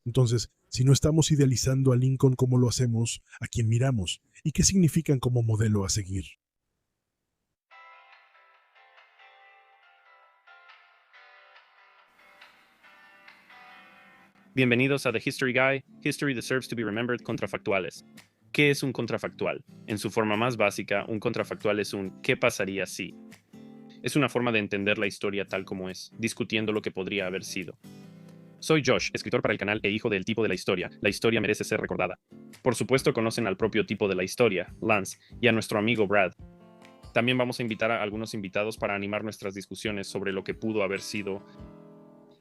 Entonces, si no estamos idealizando a Lincoln como lo hacemos, ¿a quién miramos? ¿Y qué significan como modelo a seguir? Bienvenidos a The History Guy, History Deserves to be Remembered Contrafactuales. ¿Qué es un contrafactual? En su forma más básica, un contrafactual es un ¿qué pasaría si? Es una forma de entender la historia tal como es, discutiendo lo que podría haber sido. Soy Josh, escritor para el canal e hijo del tipo de la historia. La historia merece ser recordada. Por supuesto conocen al propio tipo de la historia, Lance, y a nuestro amigo Brad. También vamos a invitar a algunos invitados para animar nuestras discusiones sobre lo que pudo haber sido.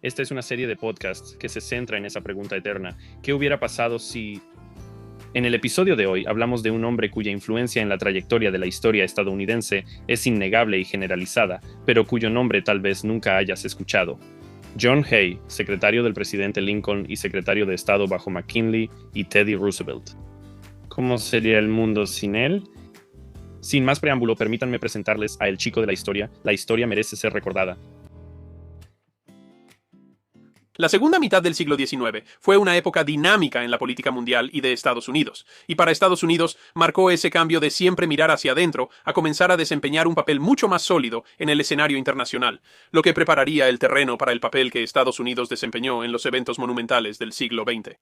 Esta es una serie de podcasts que se centra en esa pregunta eterna. ¿Qué hubiera pasado si...? En el episodio de hoy hablamos de un hombre cuya influencia en la trayectoria de la historia estadounidense es innegable y generalizada, pero cuyo nombre tal vez nunca hayas escuchado. John Hay, secretario del presidente Lincoln y secretario de Estado bajo McKinley y Teddy Roosevelt. ¿Cómo sería el mundo sin él? Sin más preámbulo, permítanme presentarles a el chico de la historia. La historia merece ser recordada. La segunda mitad del siglo XIX fue una época dinámica en la política mundial y de Estados Unidos, y para Estados Unidos marcó ese cambio de siempre mirar hacia adentro a comenzar a desempeñar un papel mucho más sólido en el escenario internacional, lo que prepararía el terreno para el papel que Estados Unidos desempeñó en los eventos monumentales del siglo XX.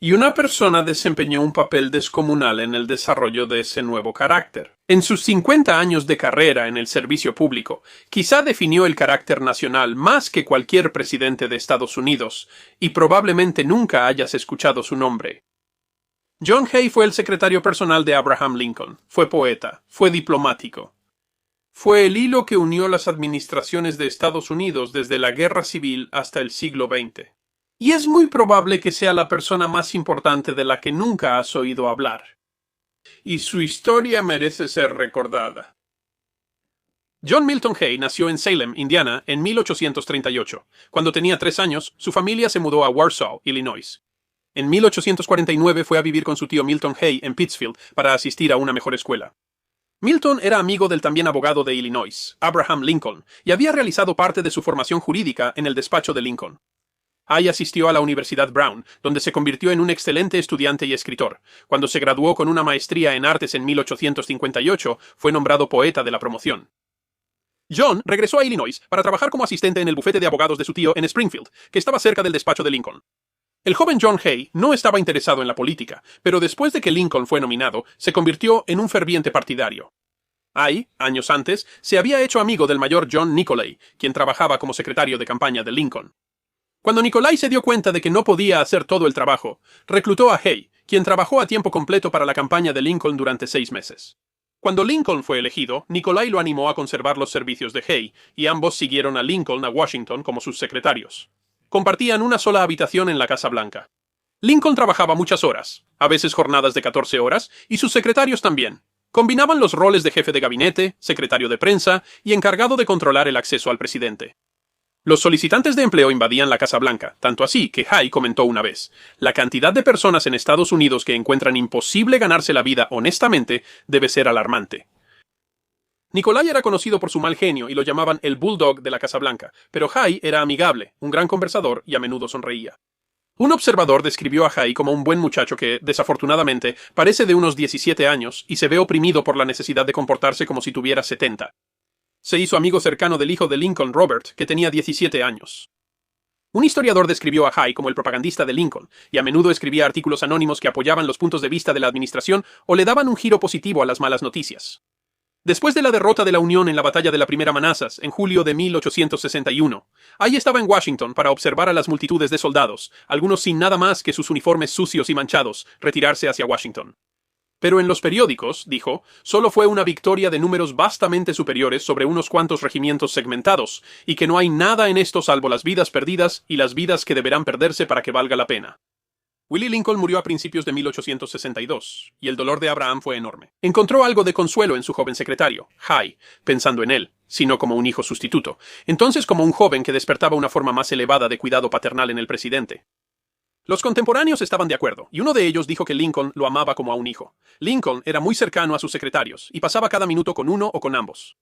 Y una persona desempeñó un papel descomunal en el desarrollo de ese nuevo carácter. En sus 50 años de carrera en el servicio público, quizá definió el carácter nacional más que cualquier presidente de Estados Unidos, y probablemente nunca hayas escuchado su nombre. John Hay fue el secretario personal de Abraham Lincoln, fue poeta, fue diplomático. Fue el hilo que unió las administraciones de Estados Unidos desde la Guerra Civil hasta el siglo XX. Y es muy probable que sea la persona más importante de la que nunca has oído hablar. Y su historia merece ser recordada. John Milton Hay nació en Salem, Indiana, en 1838. Cuando tenía 3 años, su familia se mudó a Warsaw, Illinois. En 1849 fue a vivir con su tío Milton Hay en Pittsfield para asistir a una mejor escuela. Milton era amigo del también abogado de Illinois, Abraham Lincoln, y había realizado parte de su formación jurídica en el despacho de Lincoln. Hay asistió a la Universidad Brown, donde se convirtió en un excelente estudiante y escritor. Cuando se graduó con una maestría en artes en 1858, fue nombrado poeta de la promoción. John regresó a Illinois para trabajar como asistente en el bufete de abogados de su tío en Springfield, que estaba cerca del despacho de Lincoln. El joven John Hay no estaba interesado en la política, pero después de que Lincoln fue nominado, se convirtió en un ferviente partidario. Hay, años antes, se había hecho amigo del mayor John Nicolay, quien trabajaba como secretario de campaña de Lincoln. Cuando Nicolay se dio cuenta de que no podía hacer todo el trabajo, reclutó a Hay, quien trabajó a tiempo completo para la campaña de Lincoln durante 6 meses. Cuando Lincoln fue elegido, Nicolay lo animó a conservar los servicios de Hay, y ambos siguieron a Lincoln a Washington como sus secretarios. Compartían una sola habitación en la Casa Blanca. Lincoln trabajaba muchas horas, a veces jornadas de 14 horas, y sus secretarios también. Combinaban los roles de jefe de gabinete, secretario de prensa y encargado de controlar el acceso al presidente. Los solicitantes de empleo invadían la Casa Blanca, tanto así que Hay comentó una vez: la cantidad de personas en Estados Unidos que encuentran imposible ganarse la vida honestamente debe ser alarmante. Nicolay era conocido por su mal genio y lo llamaban el Bulldog de la Casa Blanca, pero Hay era amigable, un gran conversador y a menudo sonreía. Un observador describió a Hay como un buen muchacho que, desafortunadamente, parece de unos 17 años y se ve oprimido por la necesidad de comportarse como si tuviera 70. Se hizo amigo cercano del hijo de Lincoln, Robert, que tenía 17 años. Un historiador describió a Hay como el propagandista de Lincoln, y a menudo escribía artículos anónimos que apoyaban los puntos de vista de la administración o le daban un giro positivo a las malas noticias. Después de la derrota de la Unión en la batalla de la Primera Manassas, en julio de 1861, Hay estaba en Washington para observar a las multitudes de soldados, algunos sin nada más que sus uniformes sucios y manchados, retirarse hacia Washington. Pero en los periódicos, dijo, solo fue una victoria de números vastamente superiores sobre unos cuantos regimientos segmentados, y que no hay nada en esto salvo las vidas perdidas y las vidas que deberán perderse para que valga la pena. Willie Lincoln murió a principios de 1862, y el dolor de Abraham fue enorme. Encontró algo de consuelo en su joven secretario, Hay, pensando en él, sino como un hijo sustituto, entonces como un joven que despertaba una forma más elevada de cuidado paternal en el presidente. Los contemporáneos estaban de acuerdo, y uno de ellos dijo que Lincoln lo amaba como a un hijo. Lincoln era muy cercano a sus secretarios, y pasaba cada minuto con uno o con ambos.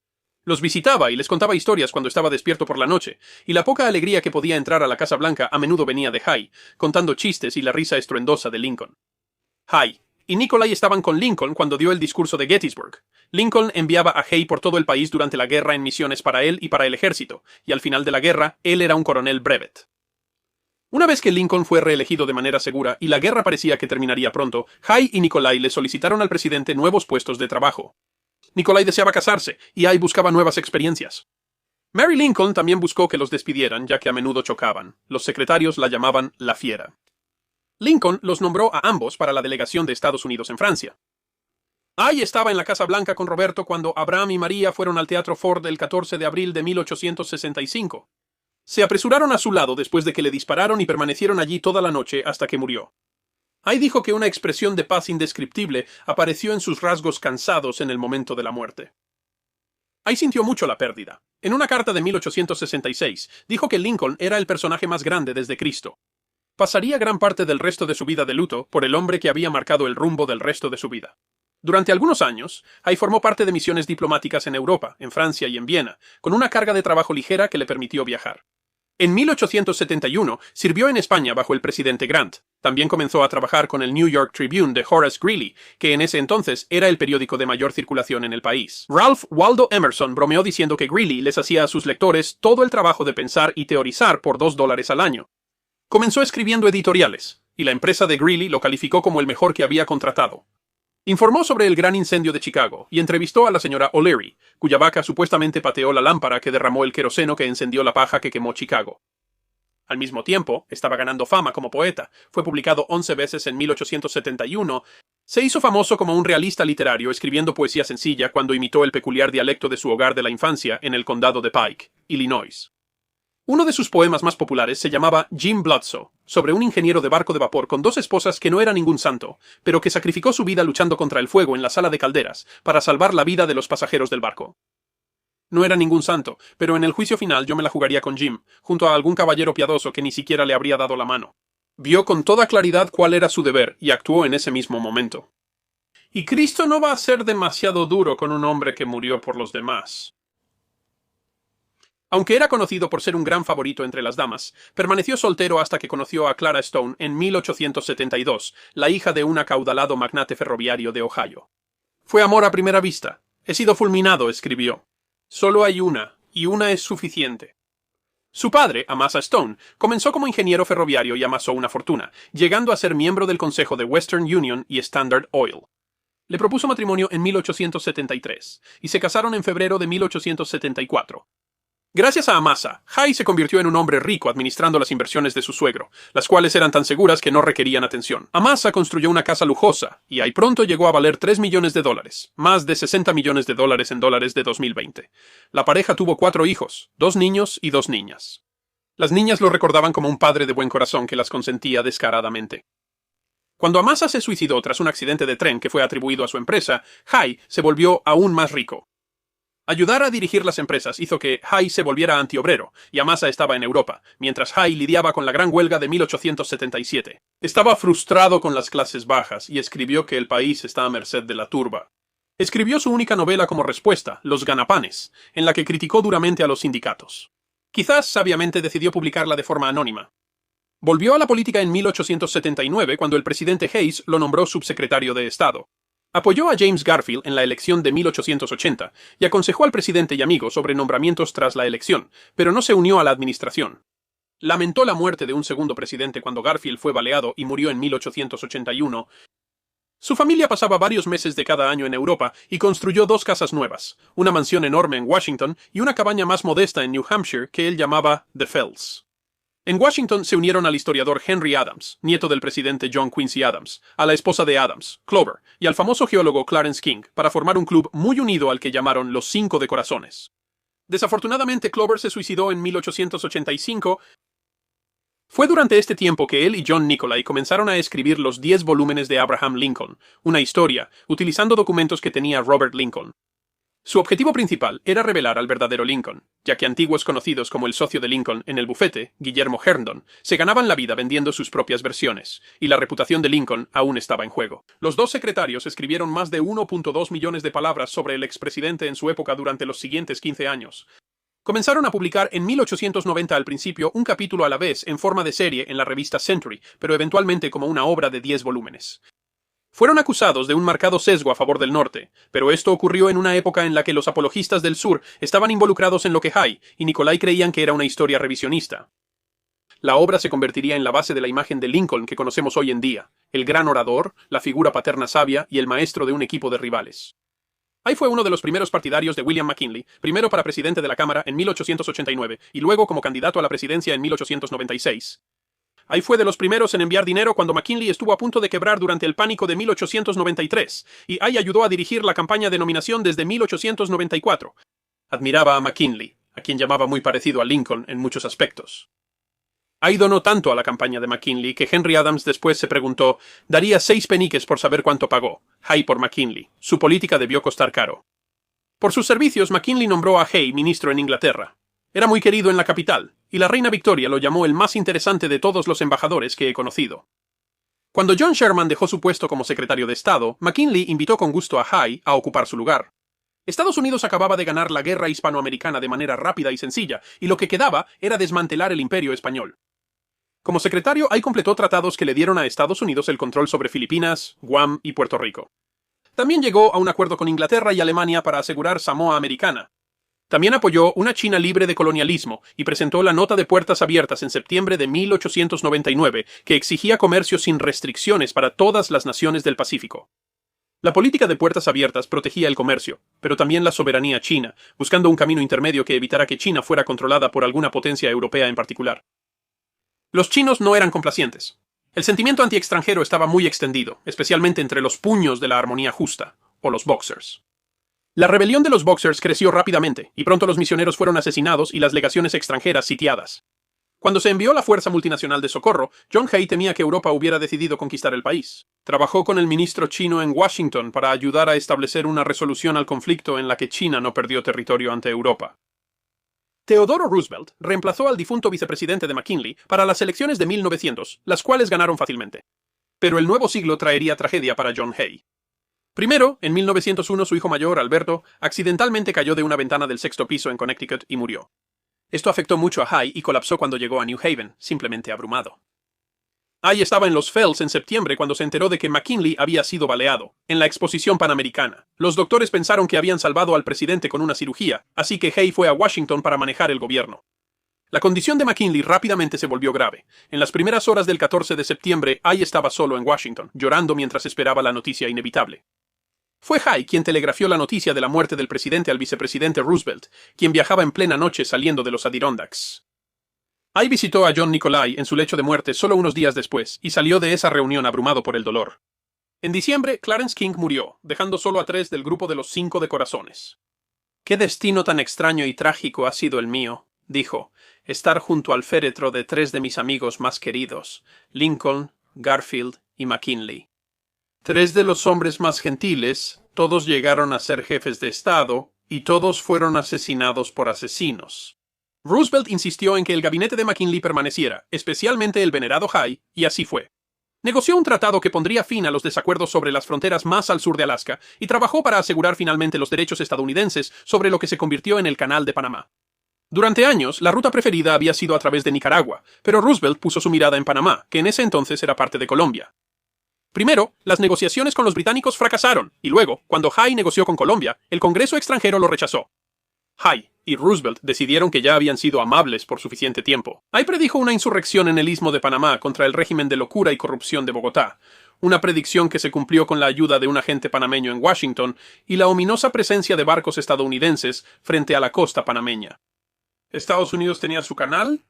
Los visitaba y les contaba historias cuando estaba despierto por la noche, y la poca alegría que podía entrar a la Casa Blanca a menudo venía de Hay, contando chistes y la risa estruendosa de Lincoln. Hay y Nicolay estaban con Lincoln cuando dio el discurso de Gettysburg. Lincoln enviaba a Hay por todo el país durante la guerra en misiones para él y para el ejército, y al final de la guerra, él era un coronel brevet. Una vez que Lincoln fue reelegido de manera segura y la guerra parecía que terminaría pronto, Hay y Nicolay le solicitaron al presidente nuevos puestos de trabajo. Nicolay deseaba casarse, y Hay buscaba nuevas experiencias. Mary Lincoln también buscó que los despidieran, ya que a menudo chocaban. Los secretarios la llamaban la fiera. Lincoln los nombró a ambos para la delegación de Estados Unidos en Francia. Hay estaba en la Casa Blanca con Roberto cuando Abraham y María fueron al Teatro Ford el 14 de abril de 1865. Se apresuraron a su lado después de que le dispararon y permanecieron allí toda la noche hasta que murió. Hay dijo que una expresión de paz indescriptible apareció en sus rasgos cansados en el momento de la muerte. Hay sintió mucho la pérdida. En una carta de 1866, dijo que Lincoln era el personaje más grande desde Cristo. Pasaría gran parte del resto de su vida de luto por el hombre que había marcado el rumbo del resto de su vida. Durante algunos años, Hay formó parte de misiones diplomáticas en Europa, en Francia y en Viena, con una carga de trabajo ligera que le permitió viajar. En 1871 sirvió en España bajo el presidente Grant. También comenzó a trabajar con el New York Tribune de Horace Greeley, que en ese entonces era el periódico de mayor circulación en el país. Ralph Waldo Emerson bromeó diciendo que Greeley les hacía a sus lectores todo el trabajo de pensar y teorizar por $2 al año. Comenzó escribiendo editoriales, y la empresa de Greeley lo calificó como el mejor que había contratado. Informó sobre el gran incendio de Chicago y entrevistó a la señora O'Leary, cuya vaca supuestamente pateó la lámpara que derramó el queroseno que encendió la paja que quemó Chicago. Al mismo tiempo, estaba ganando fama como poeta. Fue publicado 11 veces en 1871. Se hizo famoso como un realista literario escribiendo poesía sencilla cuando imitó el peculiar dialecto de su hogar de la infancia en el condado de Pike, Illinois. Uno de sus poemas más populares se llamaba Jim Bludso, sobre un ingeniero de barco de vapor con 2 esposas que no era ningún santo, pero que sacrificó su vida luchando contra el fuego en la sala de calderas para salvar la vida de los pasajeros del barco. No era ningún santo, pero en el juicio final yo me la jugaría con Jim, junto a algún caballero piadoso que ni siquiera le habría dado la mano. Vio con toda claridad cuál era su deber y actuó en ese mismo momento. Y Cristo no va a ser demasiado duro con un hombre que murió por los demás. Aunque era conocido por ser un gran favorito entre las damas, permaneció soltero hasta que conoció a Clara Stone en 1872, la hija de un acaudalado magnate ferroviario de Ohio. Fue amor a primera vista. He sido fulminado, escribió. Solo hay una, y una es suficiente. Su padre, Amasa Stone, comenzó como ingeniero ferroviario y amasó una fortuna, llegando a ser miembro del consejo de Western Union y Standard Oil. Le propuso matrimonio en 1873, y se casaron en febrero de 1874. Gracias a Amasa, Hay se convirtió en un hombre rico administrando las inversiones de su suegro, las cuales eran tan seguras que no requerían atención. Amasa construyó una casa lujosa, y Hay pronto llegó a valer $3 millones, más de $60 millones en dólares de 2020. La pareja tuvo 4 hijos, 2 niños y 2 niñas. Las niñas lo recordaban como un padre de buen corazón que las consentía descaradamente. Cuando Amasa se suicidó tras un accidente de tren que fue atribuido a su empresa, Hay se volvió aún más rico. Ayudar a dirigir las empresas hizo que Hay se volviera antiobrero, y Amasa estaba en Europa, mientras Hay lidiaba con la gran huelga de 1877. Estaba frustrado con las clases bajas y escribió que el país está a merced de la turba. Escribió su única novela como respuesta, Los Ganapanes, en la que criticó duramente a los sindicatos. Quizás sabiamente decidió publicarla de forma anónima. Volvió a la política en 1879 cuando el presidente Hayes lo nombró subsecretario de Estado. Apoyó a James Garfield en la elección de 1880 y aconsejó al presidente y amigo sobre nombramientos tras la elección, pero no se unió a la administración. Lamentó la muerte de un segundo presidente cuando Garfield fue baleado y murió en 1881. Su familia pasaba varios meses de cada año en Europa y construyó 2 casas nuevas, una mansión enorme en Washington y una cabaña más modesta en New Hampshire que él llamaba The Fells. En Washington se unieron al historiador Henry Adams, nieto del presidente John Quincy Adams, a la esposa de Adams, Clover, y al famoso geólogo Clarence King, para formar un club muy unido al que llamaron los 5 de Corazones. Desafortunadamente, Clover se suicidó en 1885. Fue durante este tiempo que él y John Nicolay comenzaron a escribir los 10 volúmenes de Abraham Lincoln, una historia, utilizando documentos que tenía Robert Lincoln. Su objetivo principal era revelar al verdadero Lincoln, ya que antiguos conocidos como el socio de Lincoln en el bufete, Guillermo Herndon, se ganaban la vida vendiendo sus propias versiones, y la reputación de Lincoln aún estaba en juego. Los dos secretarios escribieron más de 1.2 millones de palabras sobre el expresidente en su época durante los siguientes 15 años. Comenzaron a publicar en 1890 al principio un capítulo a la vez en forma de serie en la revista Century, pero eventualmente como una obra de 10 volúmenes. Fueron acusados de un marcado sesgo a favor del norte, pero esto ocurrió en una época en la que los apologistas del sur estaban involucrados en lo que Hay y Nicolai creían que era una historia revisionista. La obra se convertiría en la base de la imagen de Lincoln que conocemos hoy en día, el gran orador, la figura paterna sabia y el maestro de un equipo de rivales. Hay fue uno de los primeros partidarios de William McKinley, primero para presidente de la Cámara en 1889 y luego como candidato a la presidencia en 1896. Hay fue de los primeros en enviar dinero cuando McKinley estuvo a punto de quebrar durante el pánico de 1893, y Hay ayudó a dirigir la campaña de nominación desde 1894. Admiraba a McKinley, a quien llamaba muy parecido a Lincoln en muchos aspectos. Hay donó tanto a la campaña de McKinley que Henry Adams después se preguntó, daría 6 peniques por saber cuánto pagó Hay por McKinley. Su política debió costar caro. Por sus servicios, McKinley nombró a Hay ministro en Inglaterra. Era muy querido en la capital, y la reina Victoria lo llamó el más interesante de todos los embajadores que he conocido. Cuando John Sherman dejó su puesto como secretario de Estado, McKinley invitó con gusto a Hay a ocupar su lugar. Estados Unidos acababa de ganar la guerra hispanoamericana de manera rápida y sencilla, y lo que quedaba era desmantelar el imperio español. Como secretario, Hay completó tratados que le dieron a Estados Unidos el control sobre Filipinas, Guam y Puerto Rico. También llegó a un acuerdo con Inglaterra y Alemania para asegurar Samoa Americana. También apoyó una China libre de colonialismo y presentó la Nota de Puertas Abiertas en septiembre de 1899, que exigía comercio sin restricciones para todas las naciones del Pacífico. La política de puertas abiertas protegía el comercio, pero también la soberanía china, buscando un camino intermedio que evitara que China fuera controlada por alguna potencia europea en particular. Los chinos no eran complacientes. El sentimiento anti-extranjero estaba muy extendido, especialmente entre los puños de la armonía justa, o los Boxers. La rebelión de los Boxers creció rápidamente, y pronto los misioneros fueron asesinados y las legaciones extranjeras sitiadas. Cuando se envió la Fuerza Multinacional de Socorro, John Hay temía que Europa hubiera decidido conquistar el país. Trabajó con el ministro chino en Washington para ayudar a establecer una resolución al conflicto en la que China no perdió territorio ante Europa. Theodore Roosevelt reemplazó al difunto vicepresidente de McKinley para las elecciones de 1900, las cuales ganaron fácilmente. Pero el nuevo siglo traería tragedia para John Hay. Primero, en 1901 su hijo mayor, Alberto, accidentalmente cayó de una ventana del 6º piso en Connecticut y murió. Esto afectó mucho a Hay y colapsó cuando llegó a New Haven, simplemente abrumado. Hay estaba en los Fells en septiembre cuando se enteró de que McKinley había sido baleado, en la Exposición Panamericana. Los doctores pensaron que habían salvado al presidente con una cirugía, así que Hay fue a Washington para manejar el gobierno. La condición de McKinley rápidamente se volvió grave. En las primeras horas del 14 de septiembre, Hay estaba solo en Washington, llorando mientras esperaba la noticia inevitable. Fue Hay quien telegrafió la noticia de la muerte del presidente al vicepresidente Roosevelt, quien viajaba en plena noche saliendo de los Adirondacks. Hay visitó a John Nicolai en su lecho de muerte solo unos días después y salió de esa reunión abrumado por el dolor. En diciembre, Clarence King murió, dejando solo a 3 del grupo de los 5 de corazones. «Qué destino tan extraño y trágico ha sido el mío», dijo, «estar junto al féretro de 3 de mis amigos más queridos, Lincoln, Garfield y McKinley. 3 de los hombres más gentiles, todos llegaron a ser jefes de Estado, y todos fueron asesinados por asesinos». Roosevelt insistió en que el gabinete de McKinley permaneciera, especialmente el venerado Hay, y así fue. Negoció un tratado que pondría fin a los desacuerdos sobre las fronteras más al sur de Alaska, y trabajó para asegurar finalmente los derechos estadounidenses sobre lo que se convirtió en el Canal de Panamá. Durante años, la ruta preferida había sido a través de Nicaragua, pero Roosevelt puso su mirada en Panamá, que en ese entonces era parte de Colombia. Primero, las negociaciones con los británicos fracasaron, y luego, cuando Hay negoció con Colombia, el Congreso extranjero lo rechazó. Hay y Roosevelt decidieron que ya habían sido amables por suficiente tiempo. Hay predijo una insurrección en el Istmo de Panamá contra el régimen de locura y corrupción de Bogotá, una predicción que se cumplió con la ayuda de un agente panameño en Washington y la ominosa presencia de barcos estadounidenses frente a la costa panameña. ¿Estados Unidos tenía su canal?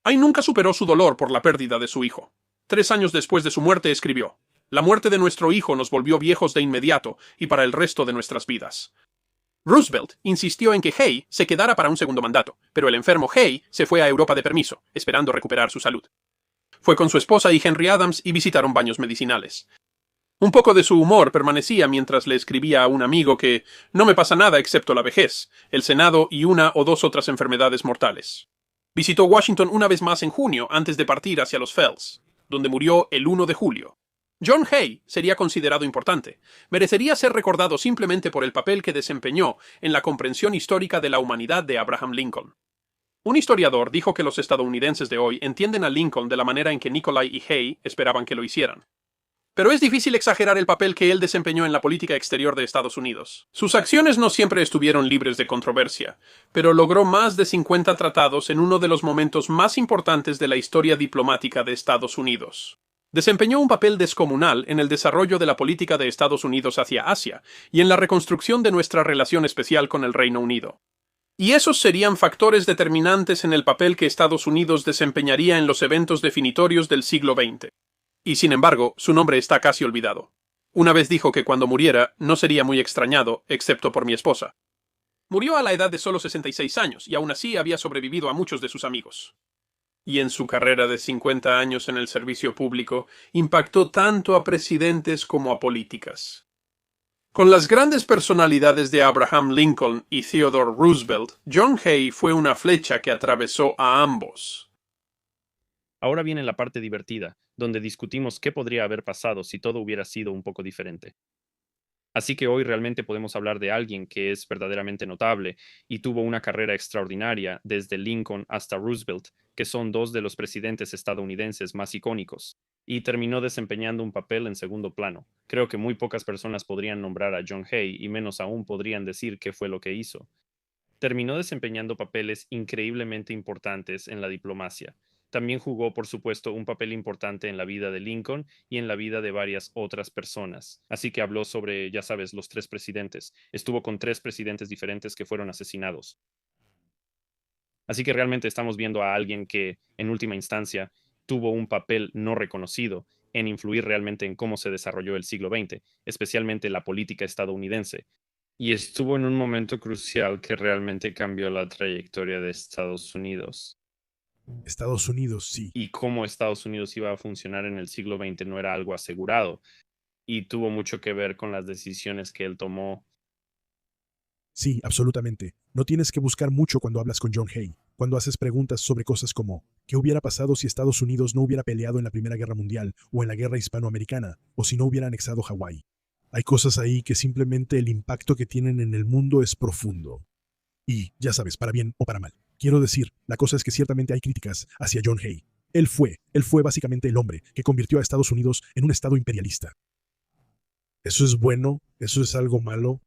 Hay nunca superó su dolor por la pérdida de su hijo. 3 años después de su muerte escribió: «La muerte de nuestro hijo nos volvió viejos de inmediato y para el resto de nuestras vidas». Roosevelt insistió en que Hay se quedara para un segundo mandato, pero el enfermo Hay se fue a Europa de permiso, esperando recuperar su salud. Fue con su esposa y Henry Adams y visitaron baños medicinales. Un poco de su humor permanecía mientras le escribía a un amigo que no me pasa nada excepto la vejez, el Senado y una o dos otras enfermedades mortales. Visitó Washington una vez más en junio antes de partir hacia los Fells, donde murió el 1 de julio. John Hay sería considerado importante. Merecería ser recordado simplemente por el papel que desempeñó en la comprensión histórica de la humanidad de Abraham Lincoln. Un historiador dijo que los estadounidenses de hoy entienden a Lincoln de la manera en que Nicolay y Hay esperaban que lo hicieran. Pero es difícil exagerar el papel que él desempeñó en la política exterior de Estados Unidos. Sus acciones no siempre estuvieron libres de controversia, pero logró más de 50 tratados en uno de los momentos más importantes de la historia diplomática de Estados Unidos. Desempeñó un papel descomunal en el desarrollo de la política de Estados Unidos hacia Asia y en la reconstrucción de nuestra relación especial con el Reino Unido. Y esos serían factores determinantes en el papel que Estados Unidos desempeñaría en los eventos definitorios del siglo XX. Y sin embargo, su nombre está casi olvidado. Una vez dijo que cuando muriera no sería muy extrañado, excepto por mi esposa. Murió a la edad de solo 66 años y aún así había sobrevivido a muchos de sus amigos. Y en su carrera de 50 años en el servicio público, impactó tanto a presidentes como a políticas. Con las grandes personalidades de Abraham Lincoln y Theodore Roosevelt, John Hay fue una flecha que atravesó a ambos. Ahora viene la parte divertida, donde discutimos qué podría haber pasado si todo hubiera sido un poco diferente. Así que hoy realmente podemos hablar de alguien que es verdaderamente notable y tuvo una carrera extraordinaria desde Lincoln hasta Roosevelt, que son dos de los presidentes estadounidenses más icónicos, y terminó desempeñando un papel en segundo plano. Creo que muy pocas personas podrían nombrar a John Hay y menos aún podrían decir qué fue lo que hizo. Terminó desempeñando papeles increíblemente importantes en la diplomacia. También jugó, por supuesto, un papel importante en la vida de Lincoln y en la vida de varias otras personas. Así que habló sobre, ya sabes, los tres presidentes. Estuvo con tres presidentes diferentes que fueron asesinados. Así que realmente estamos viendo a alguien que, en última instancia, tuvo un papel no reconocido en influir realmente en cómo se desarrolló el siglo XX, especialmente la política estadounidense. Y estuvo en un momento crucial que realmente cambió la trayectoria de Estados Unidos. Estados Unidos, sí. Y cómo Estados Unidos iba a funcionar en el siglo XX no era algo asegurado. Y tuvo mucho que ver con las decisiones que él tomó. Sí, absolutamente. No tienes que buscar mucho cuando hablas con John Hay, cuando haces preguntas sobre cosas como ¿qué hubiera pasado si Estados Unidos no hubiera peleado en la Primera Guerra Mundial o en la Guerra Hispanoamericana, o si no hubiera anexado Hawái? Hay cosas ahí que simplemente el impacto que tienen en el mundo es profundo. Y, ya sabes, para bien o para mal. Quiero decir, la cosa es que ciertamente hay críticas hacia John Hay. Él fue básicamente el hombre que convirtió a Estados Unidos en un estado imperialista. ¿Eso es bueno? ¿Eso es algo malo?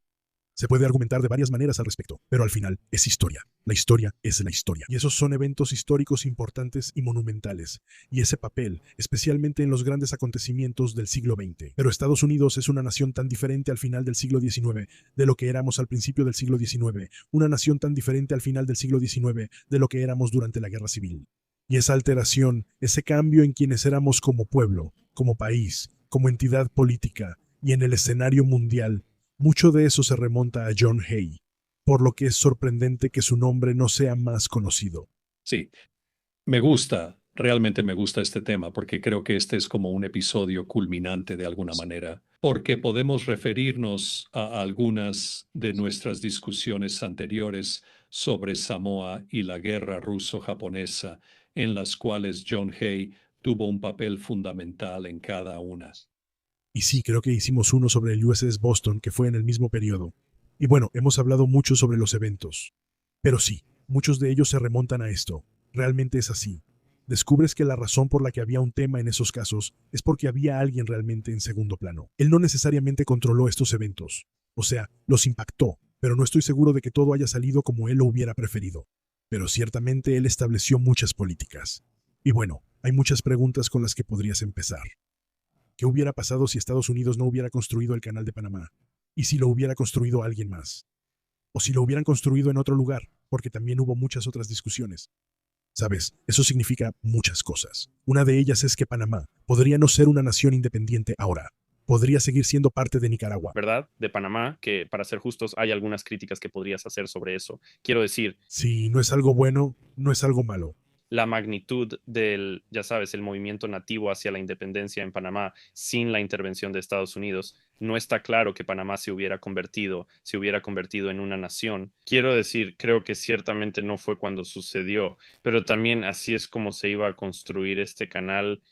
Se puede argumentar de varias maneras al respecto, pero al final es historia. La historia es la historia. Y esos son eventos históricos importantes y monumentales. Y ese papel, especialmente en los grandes acontecimientos del siglo XX. Pero Estados Unidos es una nación tan diferente al final del siglo XIX de lo que éramos al principio del siglo XIX. Una nación tan diferente al final del siglo XIX de lo que éramos durante la Guerra Civil. Y esa alteración, ese cambio en quienes éramos como pueblo, como país, como entidad política y en el escenario mundial, mucho de eso se remonta a John Hay, por lo que es sorprendente que su nombre no sea más conocido. Sí, realmente me gusta este tema porque creo que este es como un episodio culminante de alguna manera, porque podemos referirnos a algunas de nuestras discusiones anteriores sobre Samoa y la guerra ruso-japonesa, en las cuales John Hay tuvo un papel fundamental en cada una. Y sí, creo que hicimos uno sobre el USS Boston, que fue en el mismo periodo. Y bueno, hemos hablado mucho sobre los eventos. Pero sí, muchos de ellos se remontan a esto. Realmente es así. Descubres que la razón por la que había un tema en esos casos es porque había alguien realmente en segundo plano. Él no necesariamente controló estos eventos. O sea, los impactó, pero no estoy seguro de que todo haya salido como él lo hubiera preferido. Pero ciertamente él estableció muchas políticas. Y bueno, hay muchas preguntas con las que podrías empezar. ¿Qué hubiera pasado si Estados Unidos no hubiera construido el Canal de Panamá? ¿Y si lo hubiera construido alguien más? ¿O si lo hubieran construido en otro lugar? Porque también hubo muchas otras discusiones. Sabes, eso significa muchas cosas. Una de ellas es que Panamá podría no ser una nación independiente ahora. Podría seguir siendo parte de Nicaragua. ¿Verdad? De Panamá, que para ser justos hay algunas críticas que podrías hacer sobre eso. Quiero decir, Si no es algo bueno, no es algo malo. la magnitud del, ya sabes, el movimiento nativo hacia la independencia en Panamá sin la intervención de Estados Unidos, no está claro que Panamá se hubiera convertido en una nación. Quiero decir, creo que ciertamente no fue cuando sucedió, pero también así es como se iba a construir este canal.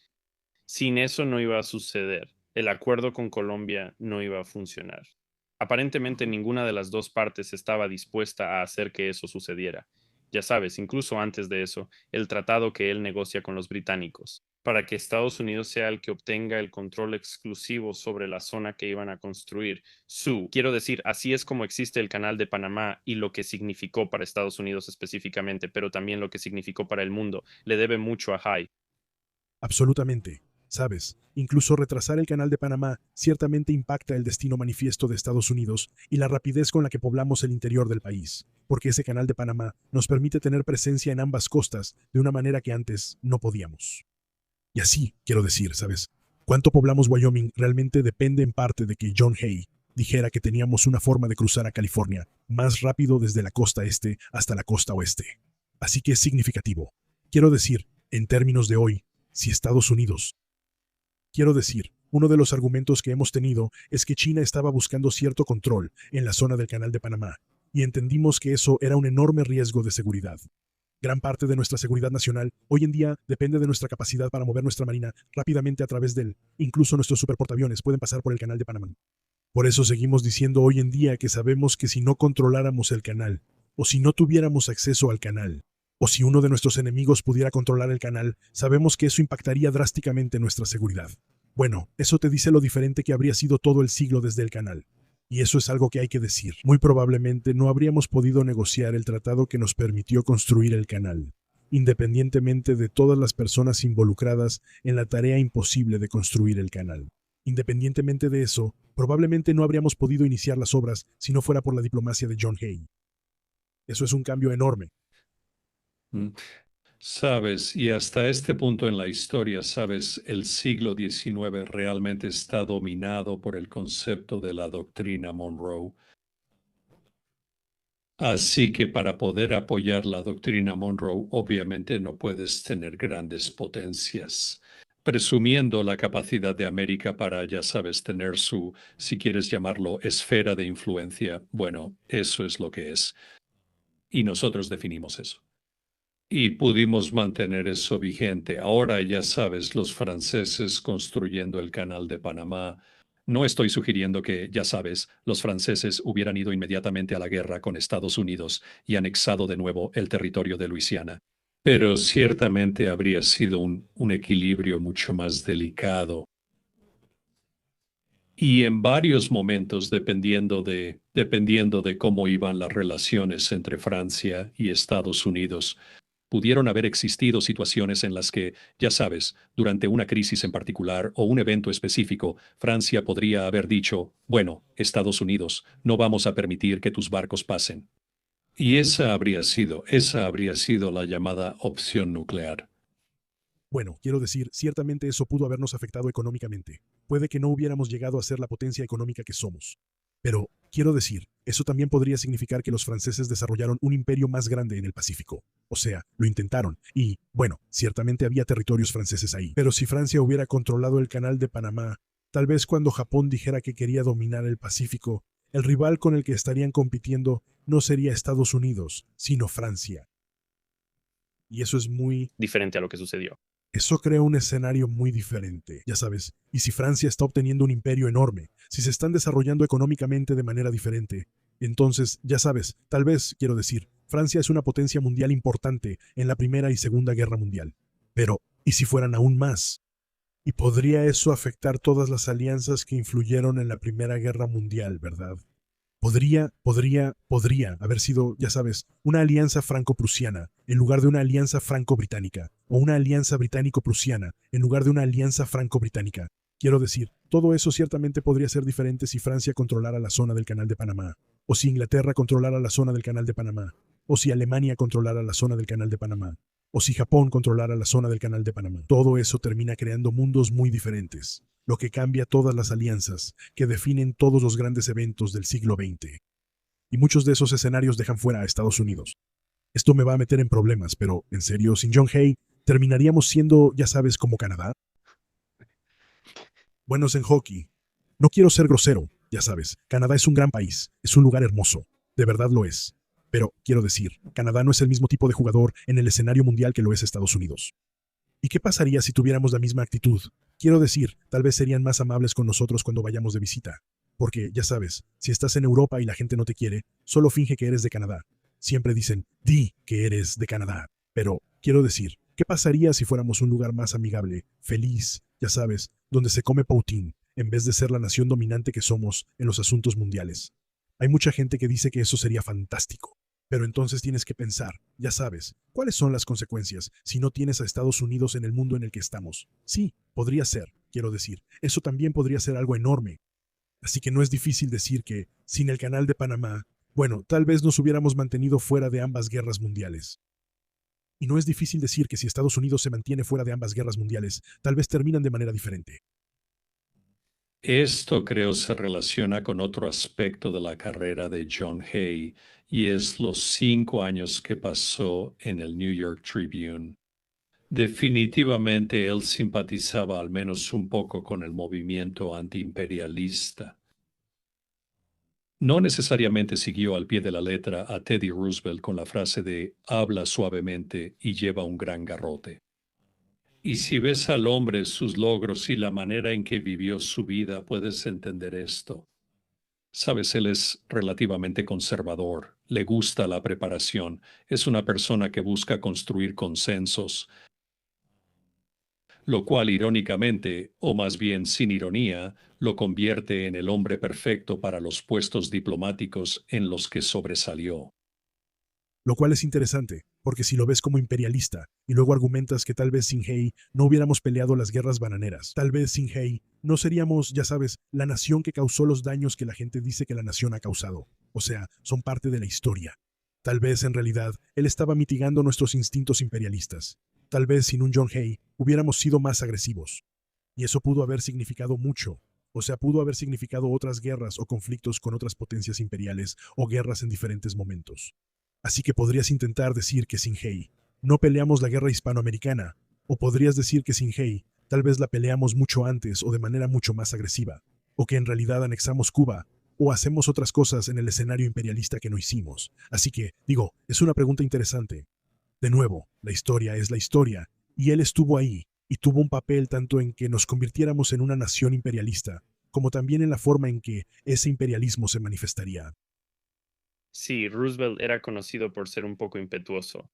Sin eso no iba a suceder. El acuerdo con Colombia no iba a funcionar. Aparentemente ninguna de las dos partes estaba dispuesta a hacer que eso sucediera. Ya sabes, incluso antes de eso, el tratado que él negocia con los británicos, para que Estados Unidos sea el que obtenga el control exclusivo sobre la zona que iban a construir. Quiero decir, así es como existe el Canal de Panamá y lo que significó para Estados Unidos específicamente, pero también lo que significó para el mundo. Le debe mucho a Hay. Absolutamente. Sabes, incluso retrasar el Canal de Panamá ciertamente impacta el destino manifiesto de Estados Unidos y la rapidez con la que poblamos el interior del país, porque ese Canal de Panamá nos permite tener presencia en ambas costas de una manera que antes no podíamos. Y así, quiero decir, ¿sabes? Cuánto poblamos Wyoming realmente depende en parte de que John Hay dijera que teníamos una forma de cruzar a California más rápido desde la costa este hasta la costa oeste. Así que es significativo. Quiero decir, en términos de hoy, si Estados Unidos... Quiero decir, uno de los argumentos que hemos tenido es que China estaba buscando cierto control en la zona del Canal de Panamá, y entendimos que eso era un enorme riesgo de seguridad. Gran parte de nuestra seguridad nacional hoy en día depende de nuestra capacidad para mover nuestra marina rápidamente a través del, incluso nuestros superportaaviones pueden pasar por el Canal de Panamá. Por eso seguimos diciendo hoy en día que sabemos que si no controláramos el canal, o si no tuviéramos acceso al canal, o si uno de nuestros enemigos pudiera controlar el canal, sabemos que eso impactaría drásticamente nuestra seguridad. Bueno, eso te dice lo diferente que habría sido todo el siglo desde el canal. Y eso es algo que hay que decir. Muy probablemente no habríamos podido negociar el tratado que nos permitió construir el canal, independientemente de todas las personas involucradas en la tarea imposible de construir el canal. Independientemente de eso, probablemente no habríamos podido iniciar las obras si no fuera por la diplomacia de John Hay. Eso es un cambio enorme. Sabes, y hasta este punto en la historia, sabes, el siglo XIX realmente está dominado por el concepto de la doctrina Monroe. Así que para poder apoyar la doctrina Monroe, obviamente no puedes tener grandes potencias, presumiendo la capacidad de América para, ya sabes, tener su, si quieres llamarlo, esfera de influencia. Bueno, eso es lo que es. Y nosotros definimos eso. Y pudimos mantener eso vigente. Ahora, ya sabes, los franceses construyendo el Canal de Panamá. No estoy sugiriendo que, ya sabes, los franceses hubieran ido inmediatamente a la guerra con Estados Unidos y anexado de nuevo el territorio de Luisiana. Pero ciertamente habría sido un equilibrio mucho más delicado. Y en varios momentos, dependiendo de cómo iban las relaciones entre Francia y Estados Unidos, pudieron haber existido situaciones en las que, ya sabes, durante una crisis en particular o un evento específico, Francia podría haber dicho, bueno, Estados Unidos, no vamos a permitir que tus barcos pasen. Y esa habría sido la llamada opción nuclear. Bueno, quiero decir, ciertamente eso pudo habernos afectado económicamente. Puede que no hubiéramos llegado a ser la potencia económica que somos. Pero, quiero decir, eso también podría significar que los franceses desarrollaron un imperio más grande en el Pacífico. O sea, lo intentaron. Y, bueno, ciertamente había territorios franceses ahí. Pero si Francia hubiera controlado el Canal de Panamá, tal vez cuando Japón dijera que quería dominar el Pacífico, el rival con el que estarían compitiendo no sería Estados Unidos, sino Francia. Y eso es muy diferente a lo que sucedió. Eso crea un escenario muy diferente, ya sabes. Y si Francia está obteniendo un imperio enorme, si se están desarrollando económicamente de manera diferente, entonces, ya sabes, tal vez, quiero decir, Francia es una potencia mundial importante en la Primera y Segunda Guerra Mundial. Pero, ¿y si fueran aún más? Y podría eso afectar todas las alianzas que influyeron en la Primera Guerra Mundial, ¿verdad? Podría haber sido, ya sabes, una alianza franco-prusiana en lugar de una alianza franco-británica, o una alianza británico-prusiana en lugar de una alianza franco-británica. Quiero decir, todo eso ciertamente podría ser diferente si Francia controlara la zona del Canal de Panamá, o si Inglaterra controlara la zona del Canal de Panamá, o si Alemania controlara la zona del Canal de Panamá, o si Japón controlara la zona del Canal de Panamá. Todo eso termina creando mundos muy diferentes, lo que cambia todas las alianzas que definen todos los grandes eventos del siglo XX. Y muchos de esos escenarios dejan fuera a Estados Unidos. esto me va a meter en problemas, pero en serio, sin John Hay, terminaríamos siendo, ya sabes, como Canadá. Buenos en hockey. No quiero ser grosero, ya sabes, Canadá es un gran país, es un lugar hermoso, de verdad lo es. Pero, quiero decir, Canadá no es el mismo tipo de jugador en el escenario mundial que lo es Estados Unidos. ¿Y qué pasaría si tuviéramos la misma actitud? Quiero decir, tal vez serían más amables con nosotros cuando vayamos de visita. Porque, ya sabes, si estás en Europa y la gente no te quiere, solo finge que eres de Canadá. Siempre dicen, di que eres de Canadá. Pero, quiero decir, ¿qué pasaría si fuéramos un lugar más amigable, feliz, ya sabes, donde se come poutine, en vez de ser la nación dominante que somos en los asuntos mundiales? Hay mucha gente que dice que eso sería fantástico. Pero entonces tienes que pensar, ya sabes, ¿cuáles son las consecuencias si no tienes a Estados Unidos en el mundo en el que estamos? Sí, podría ser, quiero decir, eso también podría ser algo enorme. Así que no es difícil decir que, sin el Canal de Panamá, bueno, tal vez nos hubiéramos mantenido fuera de ambas guerras mundiales. Y no es difícil decir que si Estados Unidos se mantiene fuera de ambas guerras mundiales, tal vez terminan de manera diferente. Esto creo se relaciona con otro aspecto de la carrera de John Hay, y es los 5 años que pasó en el New York Tribune. Definitivamente él simpatizaba al menos un poco con el movimiento antiimperialista. No necesariamente siguió al pie de la letra a Teddy Roosevelt con la frase de habla suavemente y lleva un gran garrote. Y si ves al hombre, sus logros y la manera en que vivió su vida, puedes entender esto. Sabes, él es relativamente conservador, le gusta la preparación, es una persona que busca construir consensos, lo cual irónicamente, o más bien sin ironía, lo convierte en el hombre perfecto para los puestos diplomáticos en los que sobresalió. Lo cual es interesante, porque si lo ves como imperialista, y luego argumentas que tal vez sin Hay no hubiéramos peleado las guerras bananeras, tal vez sin Hay no seríamos, ya sabes, la nación que causó los daños que la gente dice que la nación ha causado. O sea, son parte de la historia. Tal vez, en realidad, él estaba mitigando nuestros instintos imperialistas. Tal vez sin un John Hay hubiéramos sido más agresivos. Y eso pudo haber significado mucho. O sea, pudo haber significado otras guerras o conflictos con otras potencias imperiales o guerras en diferentes momentos. Así que podrías intentar decir que sin Hay no peleamos la guerra hispanoamericana, o podrías decir que sin Hay tal vez la peleamos mucho antes o de manera mucho más agresiva, o que en realidad anexamos Cuba, o hacemos otras cosas en el escenario imperialista que no hicimos. Así que, digo, es una pregunta interesante. De nuevo, la historia es la historia, y él estuvo ahí, y tuvo un papel tanto en que nos convirtiéramos en una nación imperialista, como también en la forma en que ese imperialismo se manifestaría. Sí, Roosevelt era conocido por ser un poco impetuoso.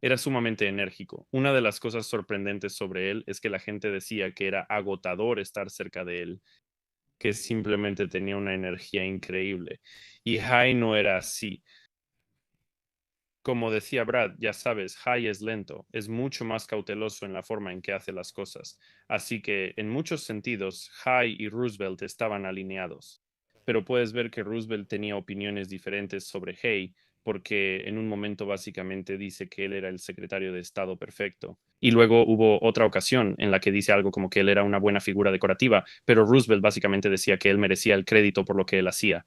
Era sumamente enérgico. Una de las cosas sorprendentes sobre él es que la gente decía que era agotador estar cerca de él, que simplemente tenía una energía increíble. Y Hay no era así. Como decía Brad, ya sabes, Hay es lento, es mucho más cauteloso en la forma en que hace las cosas. Así que, en muchos sentidos, Hay y Roosevelt estaban alineados. Pero puedes ver que Roosevelt tenía opiniones diferentes sobre Hay, porque en un momento básicamente dice que él era el secretario de Estado perfecto. Y luego hubo otra ocasión en la que dice algo como que él era una buena figura decorativa, pero Roosevelt básicamente decía que él merecía el crédito por lo que él hacía.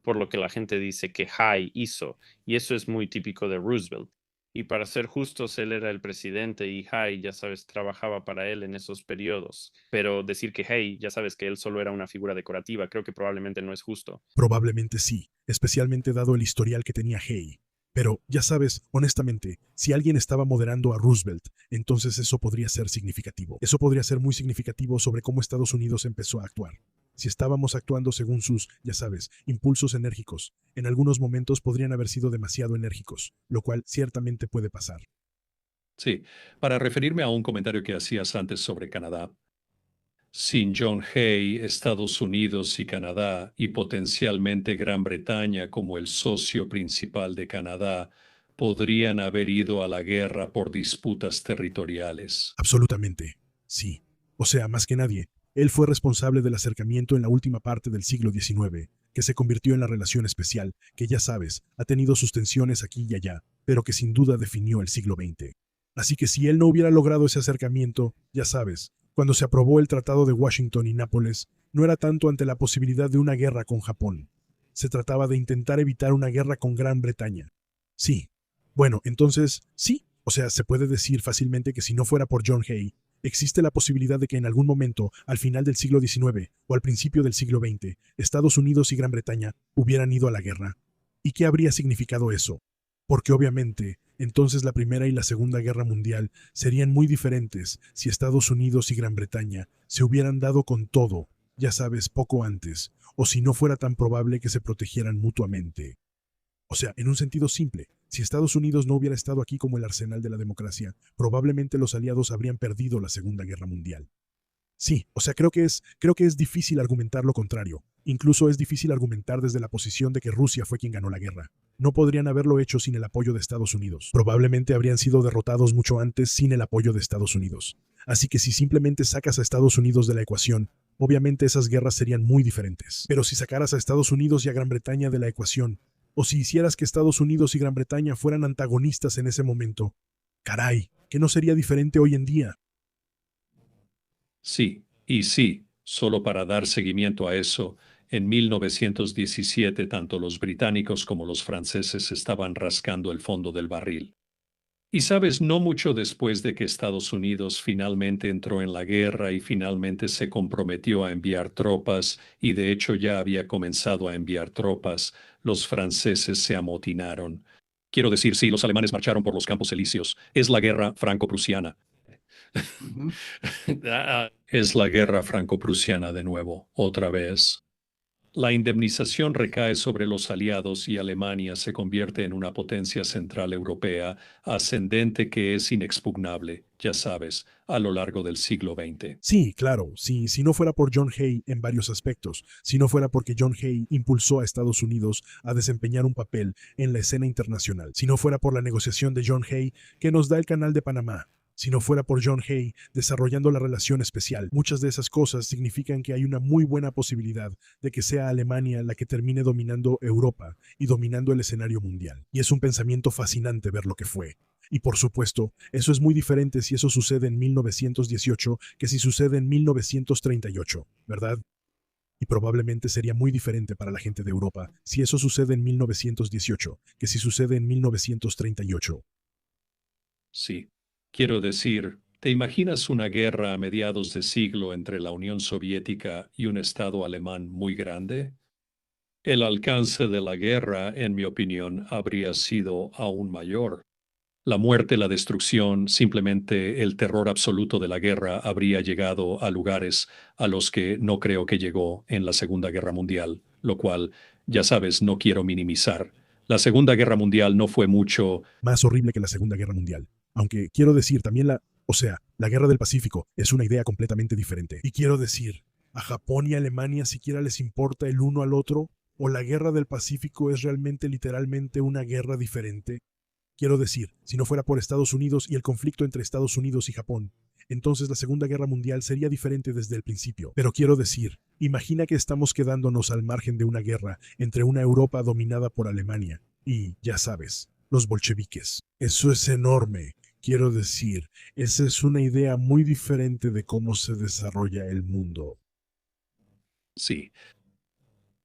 Por lo que la gente dice que Hay hizo, y eso es muy típico de Roosevelt. Y para ser justos, él era el presidente y Hay, ya sabes, trabajaba para él en esos periodos. Pero decir que Hay, ya sabes, que él solo era una figura decorativa, creo que probablemente no es justo. Probablemente sí, especialmente dado el historial que tenía Hay. Pero, ya sabes, honestamente, si alguien estaba moderando a Roosevelt, entonces eso podría ser significativo. Eso podría ser muy significativo sobre cómo Estados Unidos empezó a actuar. Si estábamos actuando según sus, ya sabes, impulsos enérgicos, en algunos momentos podrían haber sido demasiado enérgicos, lo cual ciertamente puede pasar. Sí, para referirme a un comentario que hacías antes sobre Canadá, sin John Hay, Estados Unidos y Canadá, y potencialmente Gran Bretaña como el socio principal de Canadá, podrían haber ido a la guerra por disputas territoriales. Absolutamente, sí. O sea, más que nadie, él fue responsable del acercamiento en la última parte del siglo XIX, que se convirtió en la relación especial, que ya sabes, ha tenido sus tensiones aquí y allá, pero que sin duda definió el siglo XX. Así que si él no hubiera logrado ese acercamiento, ya sabes, cuando se aprobó el Tratado de Washington y Nápoles, no era tanto ante la posibilidad de una guerra con Japón. Se trataba de intentar evitar una guerra con Gran Bretaña. Sí. Bueno, entonces, sí. O sea, se puede decir fácilmente que si no fuera por John Hay, existe la posibilidad de que en algún momento, al final del siglo XIX o al principio del siglo XX, Estados Unidos y Gran Bretaña hubieran ido a la guerra. ¿Y qué habría significado eso? Porque obviamente, entonces la Primera y la Segunda Guerra Mundial serían muy diferentes si Estados Unidos y Gran Bretaña se hubieran dado con todo, ya sabes, poco antes, o si no fuera tan probable que se protegieran mutuamente. O sea, en un sentido simple, si Estados Unidos no hubiera estado aquí como el arsenal de la democracia, probablemente los aliados habrían perdido la Segunda Guerra Mundial. Sí, o sea, creo que es difícil argumentar lo contrario. Incluso es difícil argumentar desde la posición de que Rusia fue quien ganó la guerra. No podrían haberlo hecho sin el apoyo de Estados Unidos. Probablemente habrían sido derrotados mucho antes sin el apoyo de Estados Unidos. Así que si simplemente sacas a Estados Unidos de la ecuación, obviamente esas guerras serían muy diferentes. Pero si sacaras a Estados Unidos y a Gran Bretaña de la ecuación, o si hicieras que Estados Unidos y Gran Bretaña fueran antagonistas en ese momento, caray, ¿qué no sería diferente hoy en día? Sí, y sí, solo para dar seguimiento a eso, en 1917 tanto los británicos como los franceses estaban rascando el fondo del barril. Y sabes, no mucho después de que Estados Unidos finalmente entró en la guerra y finalmente se comprometió a enviar tropas, y de hecho ya había comenzado a enviar tropas, los franceses se amotinaron. Quiero decir, sí, los alemanes marcharon por los Campos Elíseos. Es la guerra franco-prusiana. Ujú. Es la guerra franco-prusiana de nuevo, otra vez. La indemnización recae sobre los aliados y Alemania se convierte en una potencia central europea ascendente que es inexpugnable, ya sabes, a lo largo del siglo XX. Sí, claro, si no fuera por John Hay en varios aspectos, si no fuera porque John Hay impulsó a Estados Unidos a desempeñar un papel en la escena internacional, si no fuera por la negociación de John Hay que nos da el Canal de Panamá, si no fuera por John Hay desarrollando la relación especial, muchas de esas cosas significan que hay una muy buena posibilidad de que sea Alemania la que termine dominando Europa y dominando el escenario mundial. Y es un pensamiento fascinante ver lo que fue. Y por supuesto, eso es muy diferente si eso sucede en 1918 que si sucede en 1938, ¿verdad? Y probablemente sería muy diferente para la gente de Europa si eso sucede en 1918 que si sucede en 1938. Sí. Quiero decir, ¿te imaginas una guerra a mediados de siglo entre la Unión Soviética y un Estado alemán muy grande? El alcance de la guerra, en mi opinión, habría sido aún mayor. La muerte, la destrucción, simplemente el terror absoluto de la guerra habría llegado a lugares a los que no creo que llegó en la Segunda Guerra Mundial, lo cual, ya sabes, no quiero minimizar. La Segunda Guerra Mundial no fue mucho. Más horrible que la Segunda Guerra Mundial. Aunque quiero decir también la Guerra del Pacífico es una idea completamente diferente. Y quiero decir, ¿a Japón y Alemania siquiera les importa el uno al otro? ¿O la Guerra del Pacífico es realmente literalmente una guerra diferente? Quiero decir, si no fuera por Estados Unidos y el conflicto entre Estados Unidos y Japón, entonces la Segunda Guerra Mundial sería diferente desde el principio. Pero quiero decir, imagina que estamos quedándonos al margen de una guerra entre una Europa dominada por Alemania y, ya sabes, los bolcheviques. Eso es enorme. Quiero decir, esa es una idea muy diferente de cómo se desarrolla el mundo. Sí.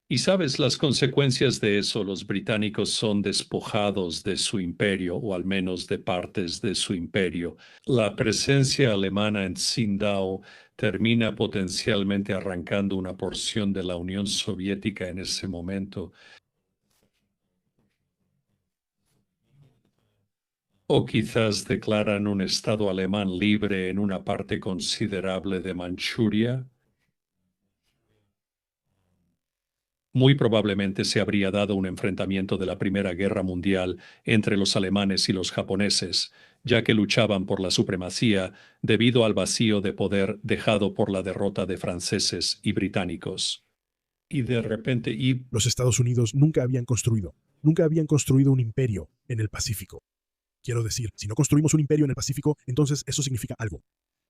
Y sabes, las consecuencias de eso, los británicos son despojados de su imperio, o al menos de partes de su imperio. La presencia alemana en Tsingtao termina potencialmente arrancando una porción de la Unión Soviética en ese momento. O quizás declaran un Estado alemán libre en una parte considerable de Manchuria. Muy probablemente se habría dado un enfrentamiento de la Primera Guerra Mundial entre los alemanes y los japoneses, ya que luchaban por la supremacía debido al vacío de poder dejado por la derrota de franceses y británicos. Y de repente, Los Estados Unidos nunca habían construido un imperio en el Pacífico. Quiero decir, si no construimos un imperio en el Pacífico, entonces eso significa algo.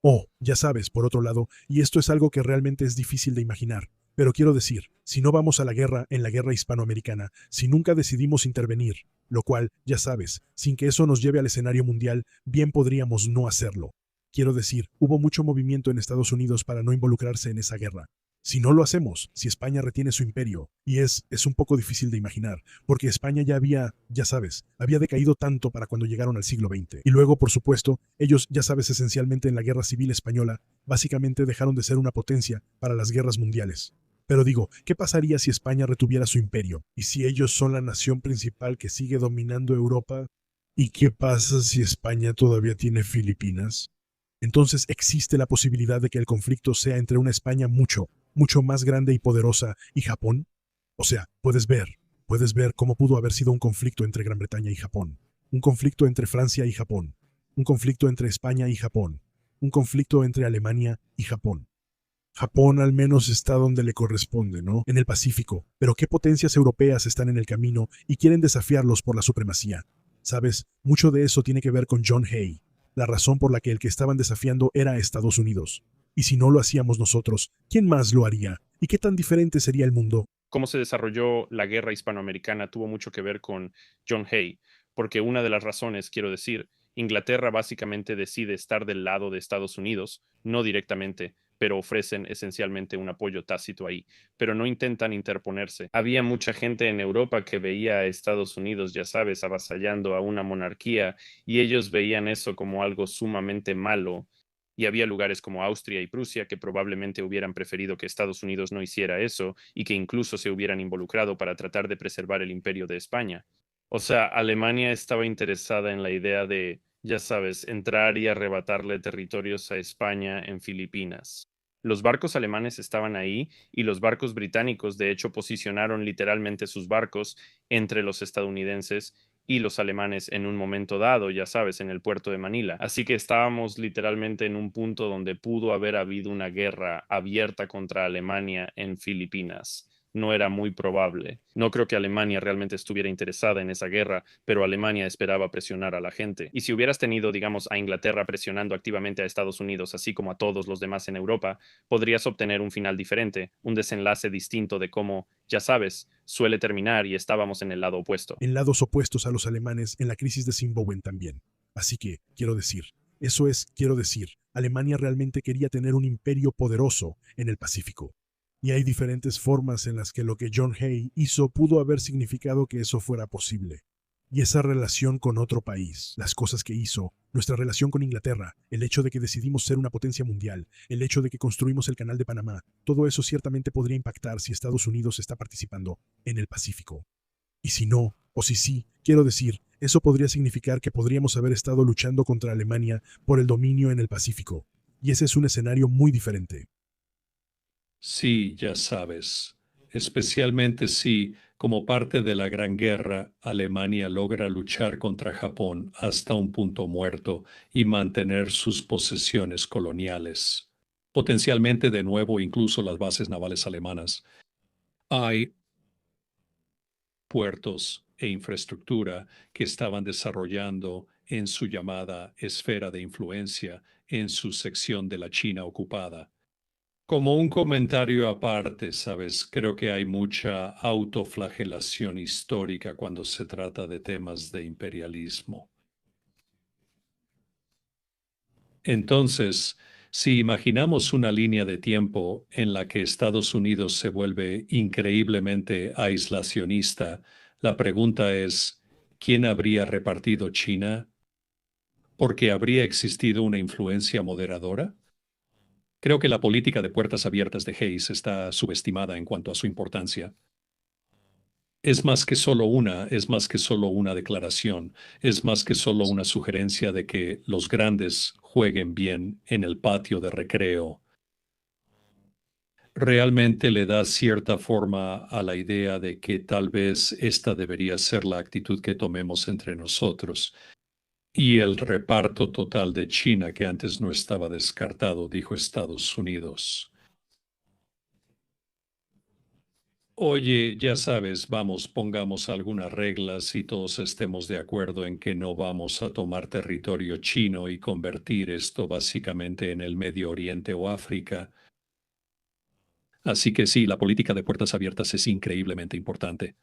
Oh, ya sabes, por otro lado, y esto es algo que realmente es difícil de imaginar, pero quiero decir, si no vamos a la guerra en la guerra hispanoamericana, si nunca decidimos intervenir, lo cual, ya sabes, sin que eso nos lleve al escenario mundial, bien podríamos no hacerlo. Quiero decir, hubo mucho movimiento en Estados Unidos para no involucrarse en esa guerra. Si no lo hacemos, si España retiene su imperio, y es un poco difícil de imaginar, porque España ya había, ya sabes, había decaído tanto para cuando llegaron al siglo XX. Y luego, por supuesto, ellos, ya sabes, esencialmente en la Guerra Civil Española, básicamente dejaron de ser una potencia para las guerras mundiales. Pero digo, ¿qué pasaría si España retuviera su imperio? ¿Y si ellos son la nación principal que sigue dominando Europa? ¿Y qué pasa si España todavía tiene Filipinas? Entonces existe la posibilidad de que el conflicto sea entre una España mucho más grande y poderosa y Japón. O sea, puedes ver cómo pudo haber sido un conflicto entre Gran Bretaña y Japón, un conflicto entre Francia y Japón, un conflicto entre España y Japón, un conflicto entre Alemania y Japón. Japón al menos está donde le corresponde, ¿no? En el Pacífico. Pero ¿qué potencias europeas están en el camino y quieren desafiarlos por la supremacía? ¿Sabes? Mucho de eso tiene que ver con John Hay, la razón por la que el que estaban desafiando era Estados Unidos. Y si no lo hacíamos nosotros, ¿quién más lo haría? ¿Y qué tan diferente sería el mundo? Cómo se desarrolló la guerra hispanoamericana tuvo mucho que ver con John Hay, porque una de las razones, quiero decir, Inglaterra básicamente decide estar del lado de Estados Unidos, no directamente, pero ofrecen esencialmente un apoyo tácito ahí, pero no intentan interponerse. Había mucha gente en Europa que veía a Estados Unidos, ya sabes, avasallando a una monarquía, y ellos veían eso como algo sumamente malo, y había lugares como Austria y Prusia que probablemente hubieran preferido que Estados Unidos no hiciera eso y que incluso se hubieran involucrado para tratar de preservar el imperio de España. O sea, Alemania estaba interesada en la idea de, ya sabes, entrar y arrebatarle territorios a España en Filipinas. Los barcos alemanes estaban ahí y los barcos británicos de hecho posicionaron literalmente sus barcos entre los estadounidenses y los alemanes en un momento dado, ya sabes, en el puerto de Manila. Así que estábamos literalmente en un punto donde pudo haber habido una guerra abierta contra Alemania en Filipinas. No era muy probable. No creo que Alemania realmente estuviera interesada en esa guerra, pero Alemania esperaba presionar a la gente. Y si hubieras tenido, digamos, a Inglaterra presionando activamente a Estados Unidos, así como a todos los demás en Europa, podrías obtener un final diferente, un desenlace distinto de cómo, ya sabes, suele terminar y estábamos en el lado opuesto. En lados opuestos a los alemanes en la crisis de Zimbabue también. Así que, quiero decir, Alemania realmente quería tener un imperio poderoso en el Pacífico. Y hay diferentes formas en las que lo que John Hay hizo pudo haber significado que eso fuera posible. Y esa relación con otro país, las cosas que hizo, nuestra relación con Inglaterra, el hecho de que decidimos ser una potencia mundial, el hecho de que construimos el Canal de Panamá, todo eso ciertamente podría impactar si Estados Unidos está participando en el Pacífico. Y si no, o si sí, quiero decir, eso podría significar que podríamos haber estado luchando contra Alemania por el dominio en el Pacífico. Y ese es un escenario muy diferente. Sí, ya sabes, especialmente si, como parte de la Gran Guerra, Alemania logra luchar contra Japón hasta un punto muerto y mantener sus posesiones coloniales. Potencialmente de nuevo incluso las bases navales alemanas. Hay puertos e infraestructura que estaban desarrollando en su llamada esfera de influencia en su sección de la China ocupada. Como un comentario aparte, sabes, creo que hay mucha autoflagelación histórica cuando se trata de temas de imperialismo. Entonces, si imaginamos una línea de tiempo en la que Estados Unidos se vuelve increíblemente aislacionista, la pregunta es, ¿quién habría repartido China? ¿Porque habría existido una influencia moderadora? Creo que la política de puertas abiertas de Hayes está subestimada en cuanto a su importancia. Es más que solo una declaración, es más que solo una sugerencia de que los grandes jueguen bien en el patio de recreo. Realmente le da cierta forma a la idea de que tal vez esta debería ser la actitud que tomemos entre nosotros. Y el reparto total de China, que antes no estaba descartado, dijo Estados Unidos. Oye, ya sabes, vamos, pongamos algunas reglas y todos estemos de acuerdo en que no vamos a tomar territorio chino y convertir esto básicamente en el Medio Oriente o África. Así que sí, la política de puertas abiertas es increíblemente importante.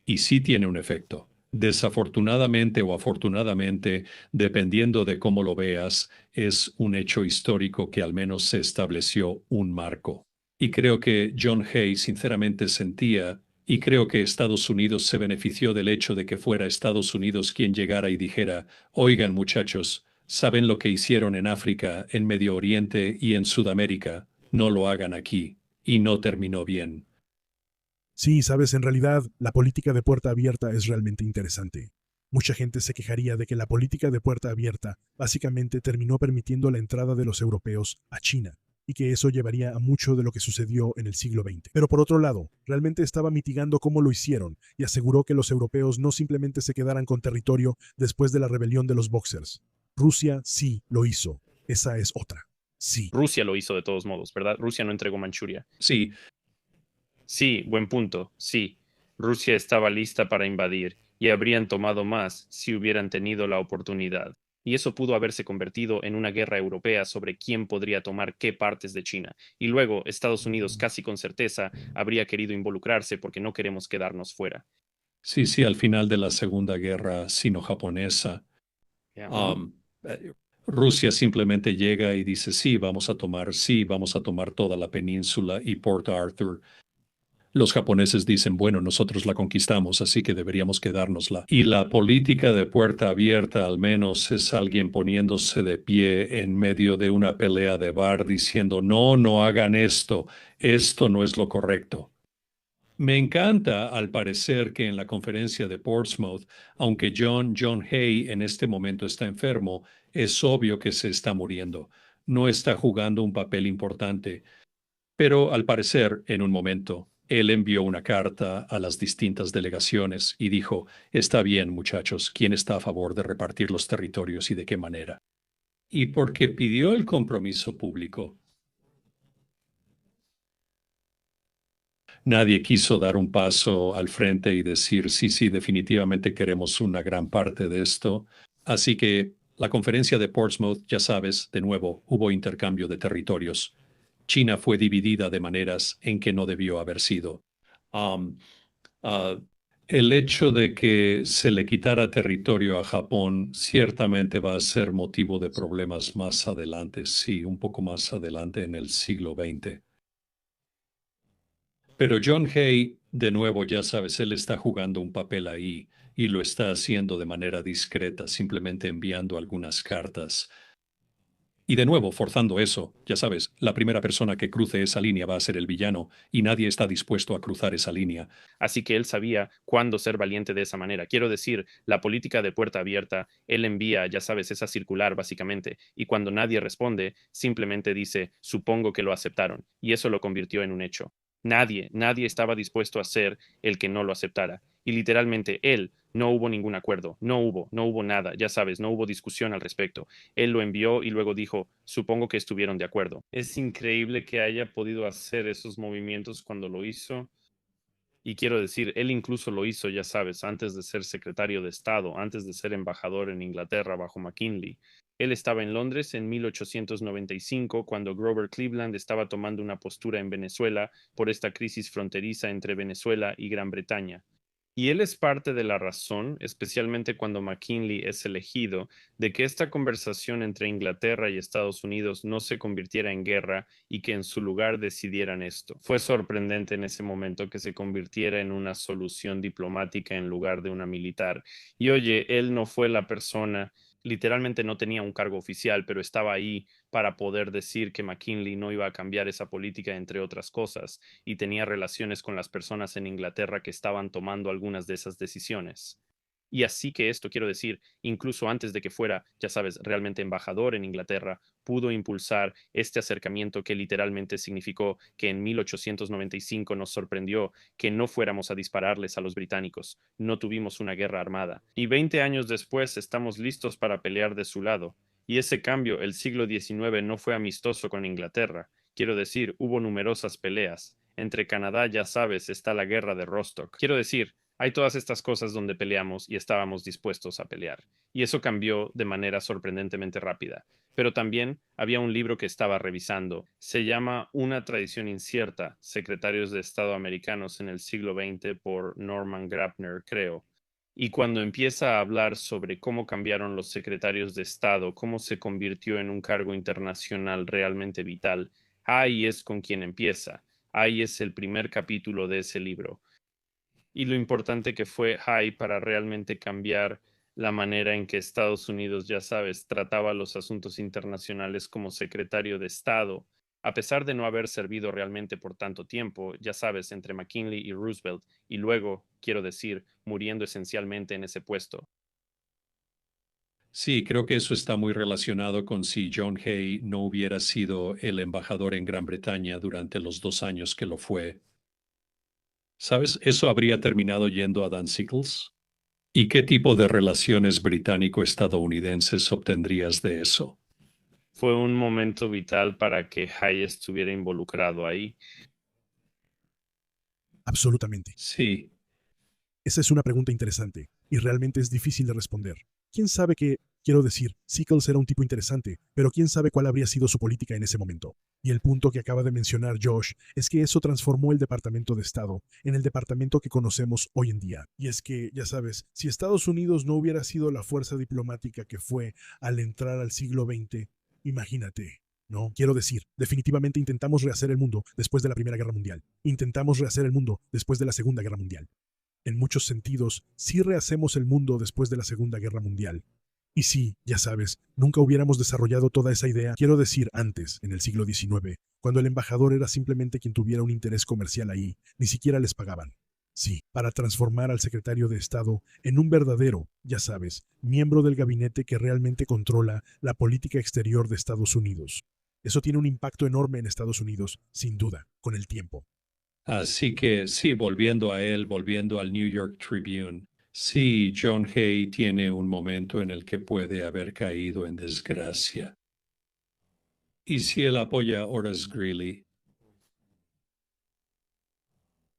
Y sí tiene un efecto. Desafortunadamente o afortunadamente, dependiendo de cómo lo veas, es un hecho histórico que al menos se estableció un marco. Y creo que John Hay sinceramente sentía, y creo que Estados Unidos se benefició del hecho de que fuera Estados Unidos quien llegara y dijera, oigan muchachos, ¿saben lo que hicieron en África, en Medio Oriente y en Sudamérica? No lo hagan aquí. Y no terminó bien. Sí, sabes, en realidad, la política de puerta abierta es realmente interesante. Mucha gente se quejaría de que la política de puerta abierta básicamente terminó permitiendo la entrada de los europeos a China, y que eso llevaría a mucho de lo que sucedió en el siglo XX. Pero por otro lado, realmente estaba mitigando cómo lo hicieron y aseguró que los europeos no simplemente se quedaran con territorio después de la rebelión de los Boxers. Rusia sí lo hizo. Esa es otra. Sí. Rusia lo hizo de todos modos, ¿verdad? Rusia no entregó Manchuria. Sí, Sí, buen punto. Sí, Rusia estaba lista para invadir y habrían tomado más si hubieran tenido la oportunidad. Y eso pudo haberse convertido en una guerra europea sobre quién podría tomar qué partes de China. Y luego Estados Unidos casi con certeza habría querido involucrarse porque no queremos quedarnos fuera. sí, al final de la Segunda Guerra Sino-Japonesa, Ya. um, Rusia simplemente llega y dice, sí, vamos a tomar toda la península y Port Arthur. Los japoneses dicen, bueno, nosotros la conquistamos, así que deberíamos quedárnosla. Y la política de puerta abierta al menos es alguien poniéndose de pie en medio de una pelea de bar diciendo, no, no hagan esto no es lo correcto. Me encanta, al parecer, que en la conferencia de Portsmouth, aunque John Hay en este momento está enfermo, es obvio que se está muriendo. No está jugando un papel importante. Pero al parecer, en un momento, él envió una carta a las distintas delegaciones y dijo, está bien, muchachos, ¿quién está a favor de repartir los territorios y de qué manera? Y porque pidió el compromiso público, nadie quiso dar un paso al frente y decir, sí, definitivamente queremos una gran parte de esto. Así que la conferencia de Portsmouth, ya sabes, de nuevo, hubo intercambio de territorios. China fue dividida de maneras en que no debió haber sido. Um, uh, el hecho de que se le quitara territorio a Japón ciertamente va a ser motivo de problemas más adelante, sí, un poco más adelante en el siglo XX. Pero John Hay, de nuevo, ya sabes, él está jugando un papel ahí y lo está haciendo de manera discreta, simplemente enviando algunas cartas. Y de nuevo, forzando eso, ya sabes, la primera persona que cruce esa línea va a ser el villano y nadie está dispuesto a cruzar esa línea. Así que él sabía cuándo ser valiente de esa manera. Quiero decir, la política de puerta abierta, él envía, ya sabes, esa circular básicamente, y cuando nadie responde, simplemente dice, supongo que lo aceptaron, y eso lo convirtió en un hecho. Nadie estaba dispuesto a ser el que no lo aceptara. Y literalmente él, no hubo ningún acuerdo, no hubo nada, ya sabes, no hubo discusión al respecto. Él lo envió y luego dijo, supongo que estuvieron de acuerdo. Es increíble que haya podido hacer esos movimientos cuando lo hizo. Y quiero decir, él incluso lo hizo, ya sabes, antes de ser secretario de Estado, antes de ser embajador en Inglaterra bajo McKinley. Él estaba en Londres en 1895 cuando Grover Cleveland estaba tomando una postura en Venezuela por esta crisis fronteriza entre Venezuela y Gran Bretaña. Y él es parte de la razón, especialmente cuando McKinley es elegido, de que esta conversación entre Inglaterra y Estados Unidos no se convirtiera en guerra y que en su lugar decidieran esto. Fue sorprendente en ese momento que se convirtiera en una solución diplomática en lugar de una militar. Y oye, él no fue la persona, literalmente no tenía un cargo oficial, pero estaba ahí para poder decir que McKinley no iba a cambiar esa política, entre otras cosas, y tenía relaciones con las personas en Inglaterra que estaban tomando algunas de esas decisiones. Y así que esto, quiero decir, incluso antes de que fuera, ya sabes, realmente embajador en Inglaterra, pudo impulsar este acercamiento que literalmente significó que en 1895 nos sorprendió que no fuéramos a dispararles a los británicos, no tuvimos una guerra armada. Y 20 años después estamos listos para pelear de su lado. Y ese cambio, el siglo XIX no fue amistoso con Inglaterra. Quiero decir, hubo numerosas peleas. Entre Canadá, ya sabes, está la guerra de Rostock. Quiero decir, hay todas estas cosas donde peleamos y estábamos dispuestos a pelear. Y eso cambió de manera sorprendentemente rápida. Pero también había un libro que estaba revisando. Se llama Una tradición incierta, Secretarios de Estado americanos en el siglo XX por Norman Grabner, creo. Y cuando empieza a hablar sobre cómo cambiaron los secretarios de Estado, cómo se convirtió en un cargo internacional realmente vital, ahí es con quien empieza. Ahí es el primer capítulo de ese libro. Y lo importante que fue Hay para realmente cambiar la manera en que Estados Unidos, ya sabes, trataba los asuntos internacionales como secretario de Estado, a pesar de no haber servido realmente por tanto tiempo, ya sabes, entre McKinley y Roosevelt, y luego, quiero decir, muriendo esencialmente en ese puesto. Sí, creo que eso está muy relacionado con si John Hay no hubiera sido el embajador en Gran Bretaña durante los 2 años que lo fue. ¿Sabes? Eso habría terminado yendo a Dan Sickles. ¿Y qué tipo de relaciones británico-estadounidenses obtendrías de eso? Fue un momento vital para que Hay estuviera involucrado ahí. Absolutamente. Sí, Esa es una pregunta interesante, y realmente es difícil de responder. ¿Quién sabe qué? Quiero decir, Sickles era un tipo interesante, pero quién sabe cuál habría sido su política en ese momento. Y el punto que acaba de mencionar Josh es que eso transformó el Departamento de Estado en el departamento que conocemos hoy en día. Y es que, ya sabes, si Estados Unidos no hubiera sido la fuerza diplomática que fue al entrar al siglo XX, imagínate. No, quiero decir, definitivamente intentamos rehacer el mundo después de la Primera Guerra Mundial. Intentamos rehacer el mundo después de la Segunda Guerra Mundial. En muchos sentidos, sí rehacemos el mundo después de la Segunda Guerra Mundial. Y sí, ya sabes, nunca hubiéramos desarrollado toda esa idea, quiero decir, antes, en el siglo XIX, cuando el embajador era simplemente quien tuviera un interés comercial ahí, ni siquiera les pagaban. Sí, para transformar al secretario de Estado en un verdadero, ya sabes, miembro del gabinete que realmente controla la política exterior de Estados Unidos. Eso tiene un impacto enorme en Estados Unidos, sin duda, con el tiempo. así que sí, volviendo a él, volviendo al New York Tribune. Sí, John Hay tiene un momento en el que puede haber caído en desgracia. ¿Y si él apoya a Horace Greeley?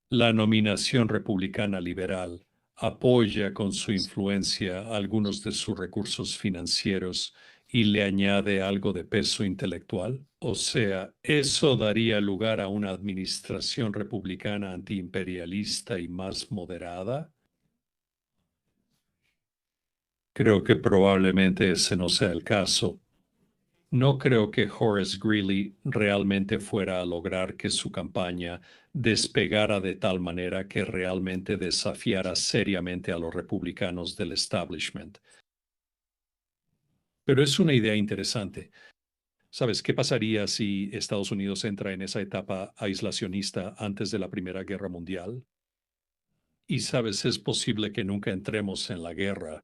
La nominación republicana liberal apoya con su influencia algunos de sus recursos financieros y le añade algo de peso intelectual. O sea, eso daría lugar a una administración republicana antiimperialista y más moderada. Creo que probablemente ese no sea el caso. No creo que Horace Greeley realmente fuera a lograr que su campaña despegara de tal manera que realmente desafiara seriamente a los republicanos del establishment. Pero es una idea interesante. ¿Sabes qué pasaría si Estados Unidos entra en esa etapa aislacionista antes de la Primera Guerra Mundial? Y sabes, es posible que nunca entremos en la guerra.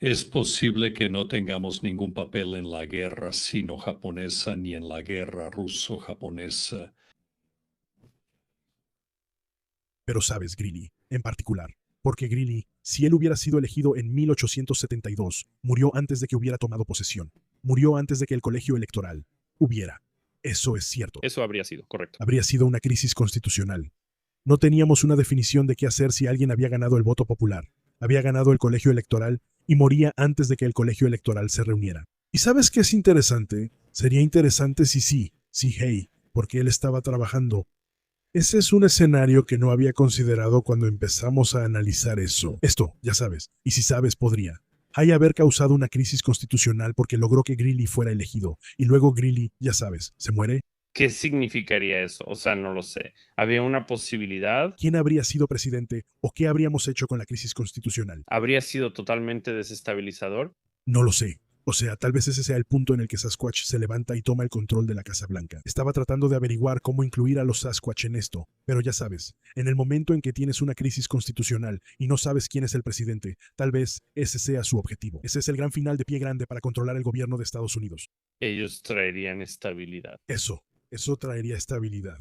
Es posible que no tengamos ningún papel en la guerra sino-japonesa ni en la guerra ruso-japonesa. Pero sabes, Greeley, en particular, porque Greeley, si él hubiera sido elegido en 1872, murió antes de que hubiera tomado posesión. Murió antes de que el colegio electoral hubiera. Eso es cierto. Eso habría sido correcto. Habría sido una crisis constitucional. No teníamos una definición de qué hacer si alguien había ganado el voto popular, había ganado el colegio electoral y moría antes de que el colegio electoral se reuniera. ¿Y sabes qué es interesante? Sería interesante si sí, si Hay, porque él estaba trabajando. Ese es un escenario que no había considerado cuando empezamos a analizar eso. Esto, ya sabes, y si sabes, podría. Hay haber causado una crisis constitucional porque logró que Greeley fuera elegido, y luego Greeley, ya sabes, se muere. ¿Qué significaría eso? O sea, no lo sé. ¿Había una posibilidad? ¿Quién habría sido presidente o qué habríamos hecho con la crisis constitucional? ¿Habría sido totalmente desestabilizador? No lo sé. O sea, tal vez ese sea el punto en el que Sasquatch se levanta y toma el control de la Casa Blanca. Estaba tratando de averiguar cómo incluir a los Sasquatch en esto, pero ya sabes, en el momento en que tienes una crisis constitucional y no sabes quién es el presidente, tal vez ese sea su objetivo. Ese es el gran final de Pie Grande para controlar el gobierno de Estados Unidos. Ellos traerían estabilidad. Eso traería estabilidad.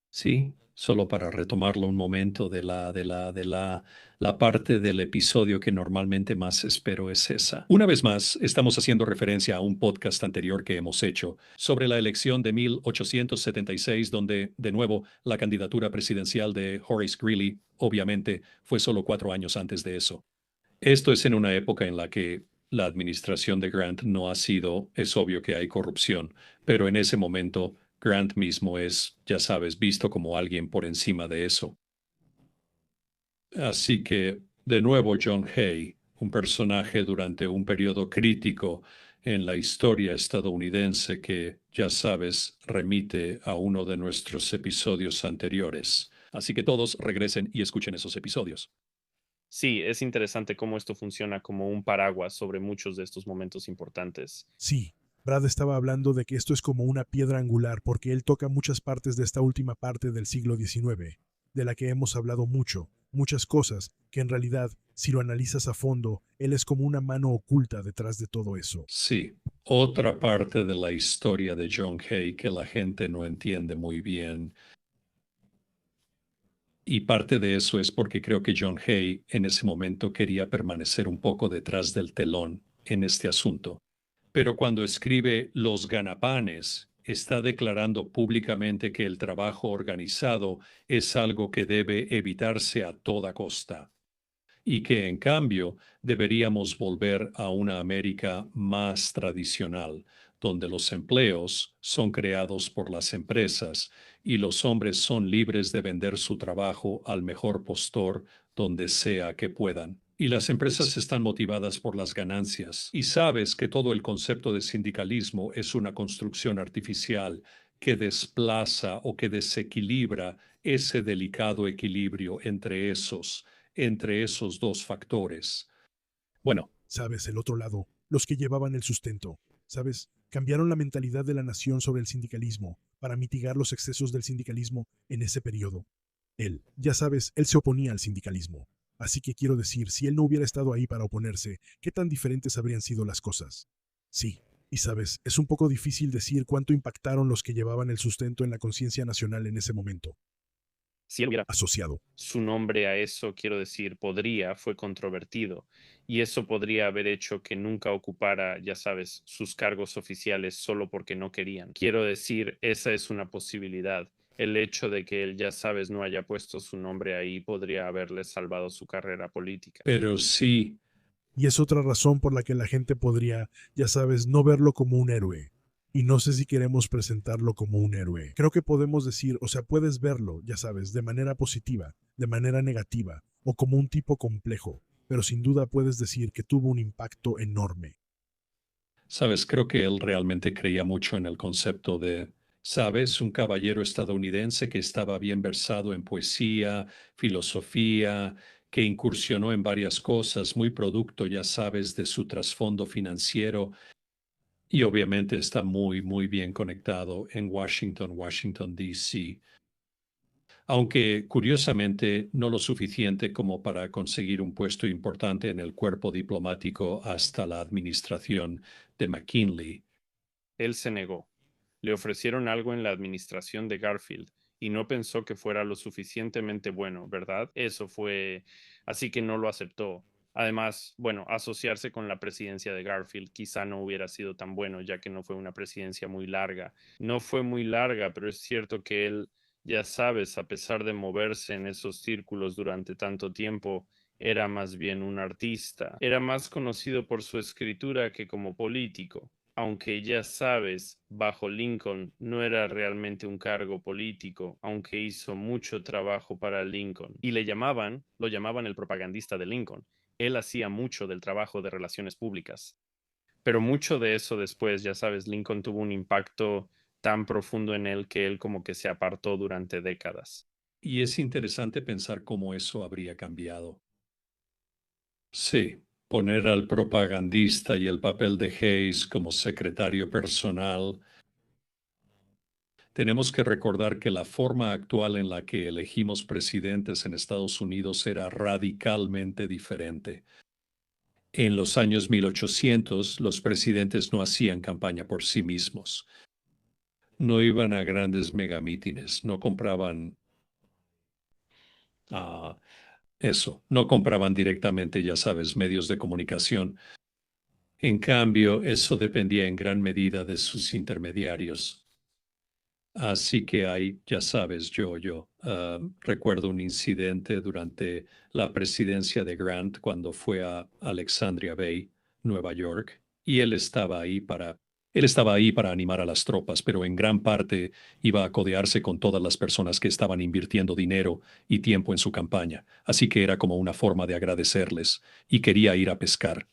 Sí, solo para retomarlo un momento la parte del episodio que normalmente más espero es esa. Una vez más, estamos haciendo referencia a un podcast anterior que hemos hecho sobre la elección de 1876, donde, de nuevo, la candidatura presidencial de Horace Greeley, obviamente, fue solo 4 años antes de eso. Esto es en una época en la que la administración de Grant no ha sido, es obvio que hay corrupción, pero en ese momento Grant mismo es, ya sabes, visto como alguien por encima de eso. Así que, de nuevo, John Hay, un personaje durante un periodo crítico en la historia estadounidense que, ya sabes, remite a uno de nuestros episodios anteriores. Así que todos regresen y escuchen esos episodios. Sí, es interesante cómo esto funciona como un paraguas sobre muchos de estos momentos importantes. Sí, Brad estaba hablando de que esto es como una piedra angular porque él toca muchas partes de esta última parte del siglo XIX, de la que hemos hablado mucho, muchas cosas, que en realidad, si lo analizas a fondo, él es como una mano oculta detrás de todo eso. Sí, otra parte de la historia de John Hay que la gente no entiende muy bien. Y parte de eso es porque creo que John Hay en ese momento quería permanecer un poco detrás del telón en este asunto. Pero cuando escribe Los Ganapanes, está declarando públicamente que el trabajo organizado es algo que debe evitarse a toda costa y que en cambio deberíamos volver a una América más tradicional, donde los empleos son creados por las empresas y los hombres son libres de vender su trabajo al mejor postor donde sea que puedan. Y las empresas están motivadas por las ganancias. Y sabes que todo el concepto de sindicalismo es una construcción artificial que desplaza o que desequilibra ese delicado equilibrio entre esos dos factores. Bueno, ¿Sabes? El otro lado, los que llevaban el sustento. ¿Sabes? Cambiaron la mentalidad de la nación sobre el sindicalismo para mitigar los excesos del sindicalismo en ese periodo. Él, ya sabes, él se oponía al sindicalismo. Así que quiero decir, si él no hubiera estado ahí para oponerse, ¿qué tan diferentes habrían sido las cosas? Sí, y sabes, es un poco difícil decir cuánto impactaron los que llevaban el sustento en la conciencia nacional en ese momento. Si él hubiera Asociado. su nombre a eso, quiero decir, fue controvertido, y eso podría haber hecho que nunca ocupara, ya sabes, sus cargos oficiales solo porque no querían. Quiero decir, esa es una posibilidad. El hecho de que él, ya sabes, no haya puesto su nombre ahí podría haberle salvado su carrera política. pero sí, Y es otra razón por la que la gente podría, ya sabes, no verlo como un héroe. Y no sé si queremos presentarlo como un héroe. Creo que podemos decir, o sea, puedes verlo, ya sabes, de manera positiva, de manera negativa, o como un tipo complejo, pero sin duda puedes decir que tuvo un impacto enorme. sabes, creo que él realmente creía mucho en el concepto de, sabes, un caballero estadounidense que estaba bien versado en poesía, filosofía, que incursionó en varias cosas, muy producto, ya sabes, de su trasfondo financiero. Y obviamente está muy, muy bien conectado en Washington, D.C., aunque curiosamente no lo suficiente como para conseguir un puesto importante en el cuerpo diplomático hasta la administración de McKinley. Él se negó. Le ofrecieron algo en la administración de Garfield y no pensó que fuera lo suficientemente bueno, ¿verdad? Eso fue... Así que no lo aceptó. Además, bueno, asociarse con la presidencia de Garfield quizá no hubiera sido tan bueno, ya que no fue una presidencia muy larga. No fue muy larga, pero es cierto que él, ya sabes, a pesar de moverse en esos círculos durante tanto tiempo, era más bien un artista. Era más conocido por su escritura que como político, aunque ya sabes, bajo Lincoln no era realmente un cargo político, aunque hizo mucho trabajo para Lincoln. Y lo llamaban el propagandista de Lincoln. Él hacía mucho del trabajo de relaciones públicas. Pero mucho de eso después, ya sabes, Lincoln tuvo un impacto tan profundo en él que él como que se apartó durante décadas. Y es interesante pensar cómo eso habría cambiado. Sí, poner al propagandista y el papel de Hayes como secretario personal. Tenemos que recordar que la forma actual en la que elegimos presidentes en Estados Unidos era radicalmente diferente. En los años 1800, los presidentes no hacían campaña por sí mismos. No iban a grandes megamítines, no compraban ah, eso, no compraban directamente, ya sabes, medios de comunicación. En cambio, eso dependía en gran medida de sus intermediarios. Así que ahí, ya sabes, yo recuerdo un incidente durante la presidencia de Grant cuando fue a Alexandria Bay, Nueva York, y él estaba ahí para animar a las tropas, pero en gran parte iba a codearse con todas las personas que estaban invirtiendo dinero y tiempo en su campaña. Así que era como una forma de agradecerles y quería ir a pescar.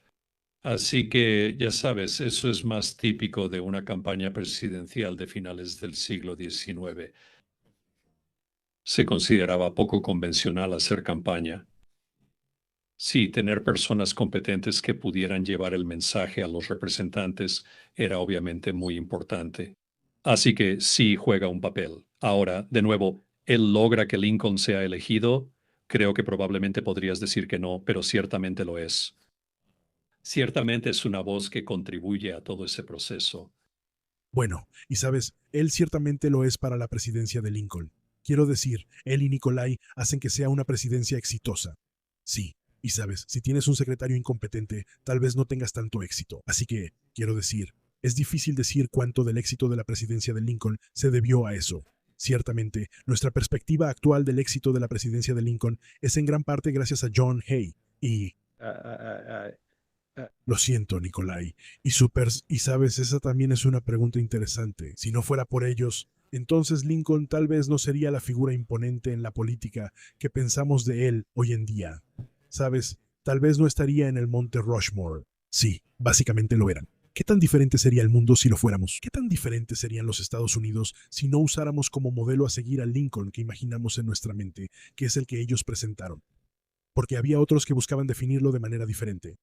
Así que, ya sabes, eso es más típico de una campaña presidencial de finales del siglo XIX. Se consideraba poco convencional hacer campaña. Sí, tener personas competentes que pudieran llevar el mensaje a los representantes era obviamente muy importante. Así que sí juega un papel. Ahora, de nuevo, ¿él logra que Lincoln sea elegido? Creo que probablemente podrías decir que no, pero ciertamente lo es. Ciertamente es una voz que contribuye a todo ese proceso. Bueno, y sabes, él ciertamente lo es para la presidencia de Lincoln. Quiero decir, él y Nicolai hacen que sea una presidencia exitosa. Sí, y sabes, si tienes un secretario incompetente, tal vez no tengas tanto éxito. Así que, quiero decir, es difícil decir cuánto del éxito de la presidencia de Lincoln se debió a eso. Ciertamente, nuestra perspectiva actual del éxito de la presidencia de Lincoln es en gran parte gracias a John Hay. Y lo siento, Nicolai. Y sabes, esa también es una pregunta interesante. Si no fuera por ellos, entonces Lincoln tal vez no sería la figura imponente en la política que pensamos de él hoy en día. Sabes, tal vez no estaría en el Monte Rushmore. Sí, básicamente lo eran. ¿Qué tan diferente sería el mundo si lo fuéramos? ¿Qué tan diferentes serían los Estados Unidos si no usáramos como modelo a seguir a Lincoln que imaginamos en nuestra mente, que es el que ellos presentaron? Porque había otros que buscaban definirlo de manera diferente.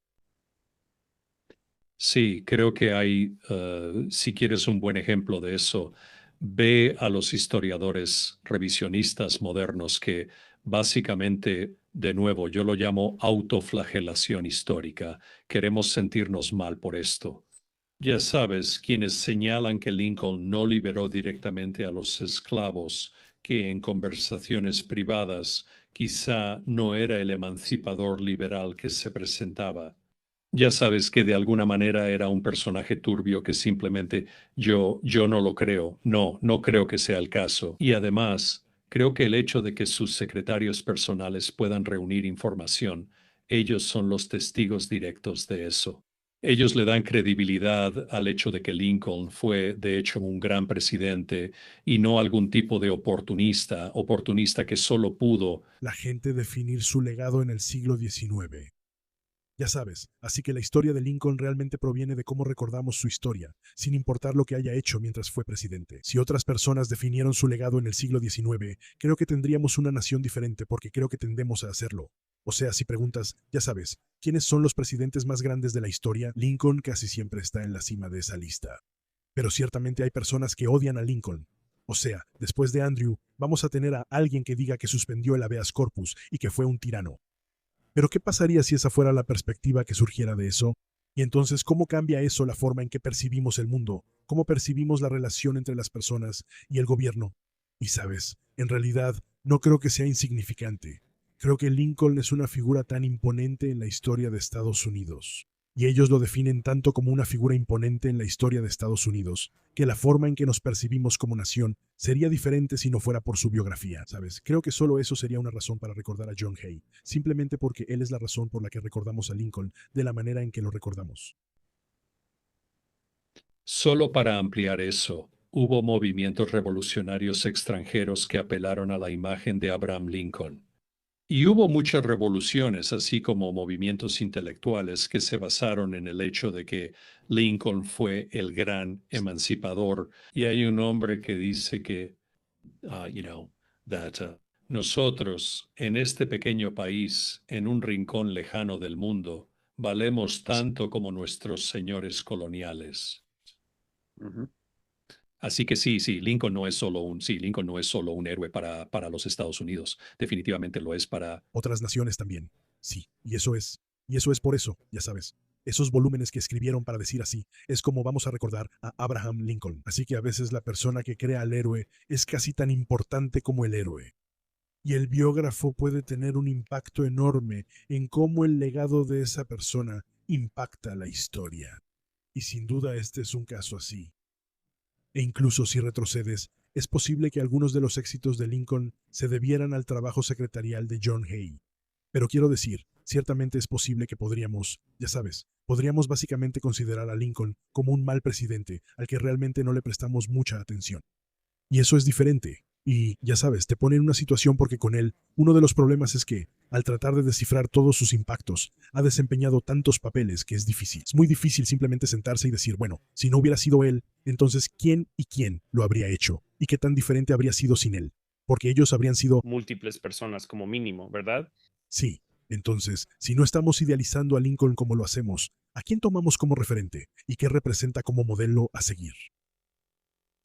Sí, creo que hay, si quieres un buen ejemplo de eso, ve a los historiadores revisionistas modernos que básicamente, de nuevo, yo lo llamo autoflagelación histórica. Queremos sentirnos mal por esto. Ya sabes, quienes señalan que Lincoln no liberó directamente a los esclavos, que en conversaciones privadas quizá no era el emancipador liberal que se presentaba. Ya sabes que de alguna manera era un personaje turbio que simplemente yo no lo creo. No, no creo que sea el caso. Y además, creo que el hecho de que sus secretarios personales puedan reunir información, ellos son los testigos directos de eso. Ellos le dan credibilidad al hecho de que Lincoln fue, de hecho, un gran presidente y no algún tipo de oportunista que solo pudo. La gente definir su legado en el siglo XIX. Ya sabes, así que la historia de Lincoln realmente proviene de cómo recordamos su historia, sin importar lo que haya hecho mientras fue presidente. Si otras personas definieron su legado en el siglo XIX, creo que tendríamos una nación diferente porque creo que tendemos a hacerlo. O sea, si preguntas, ya sabes, ¿quiénes son los presidentes más grandes de la historia? Lincoln casi siempre está en la cima de esa lista. Pero ciertamente hay personas que odian a Lincoln. O sea, después de Andrew, vamos a tener a alguien que diga que suspendió el habeas corpus y que fue un tirano. Pero ¿qué pasaría si esa fuera la perspectiva que surgiera de eso? Y entonces, ¿cómo cambia eso la forma en que percibimos el mundo? ¿Cómo percibimos la relación entre las personas y el gobierno? Y sabes, en realidad, no creo que sea insignificante. Creo que Lincoln es una figura tan imponente en la historia de Estados Unidos. Y ellos lo definen tanto como una figura imponente en la historia de Estados Unidos, que la forma en que nos percibimos como nación sería diferente si no fuera por su biografía, ¿sabes? Creo que solo eso sería una razón para recordar a John Hay, simplemente porque él es la razón por la que recordamos a Lincoln de la manera en que lo recordamos. Solo para ampliar eso, hubo movimientos revolucionarios extranjeros que apelaron a la imagen de Abraham Lincoln. Y hubo muchas revoluciones, así como movimientos intelectuales que se basaron en el hecho de que Lincoln fue el gran emancipador. Y hay un hombre que dice que, that nosotros, en este pequeño país, en un rincón lejano del mundo, valemos tanto como nuestros señores coloniales. Ujú. Así que sí, Lincoln no es solo un héroe para los Estados Unidos. Definitivamente lo es para. Otras naciones también. Sí, y eso es por eso, ya sabes. Esos volúmenes que escribieron para decir así, es como vamos a recordar a Abraham Lincoln. Así que a veces la persona que crea al héroe es casi tan importante como el héroe. Y el biógrafo puede tener un impacto enorme en cómo el legado de esa persona impacta la historia. Y sin duda este es un caso así. E incluso si retrocedes, es posible que algunos de los éxitos de Lincoln se debieran al trabajo secretarial de John Hay. Pero quiero decir, ciertamente es posible que podríamos, ya sabes, podríamos básicamente considerar a Lincoln como un mal presidente al que realmente no le prestamos mucha atención. Y eso es diferente. Y, ya sabes, te pone en una situación porque con él, uno de los problemas es que, al tratar de descifrar todos sus impactos, ha desempeñado tantos papeles que es difícil. Es muy difícil simplemente sentarse y decir, bueno, si no hubiera sido él, entonces ¿quién y quién lo habría hecho? ¿Y qué tan diferente habría sido sin él? Porque ellos habrían sido, Múltiples personas como mínimo, ¿verdad? sí. Entonces, si no estamos idealizando a Lincoln como lo hacemos, ¿a quién tomamos como referente y qué representa como modelo a seguir?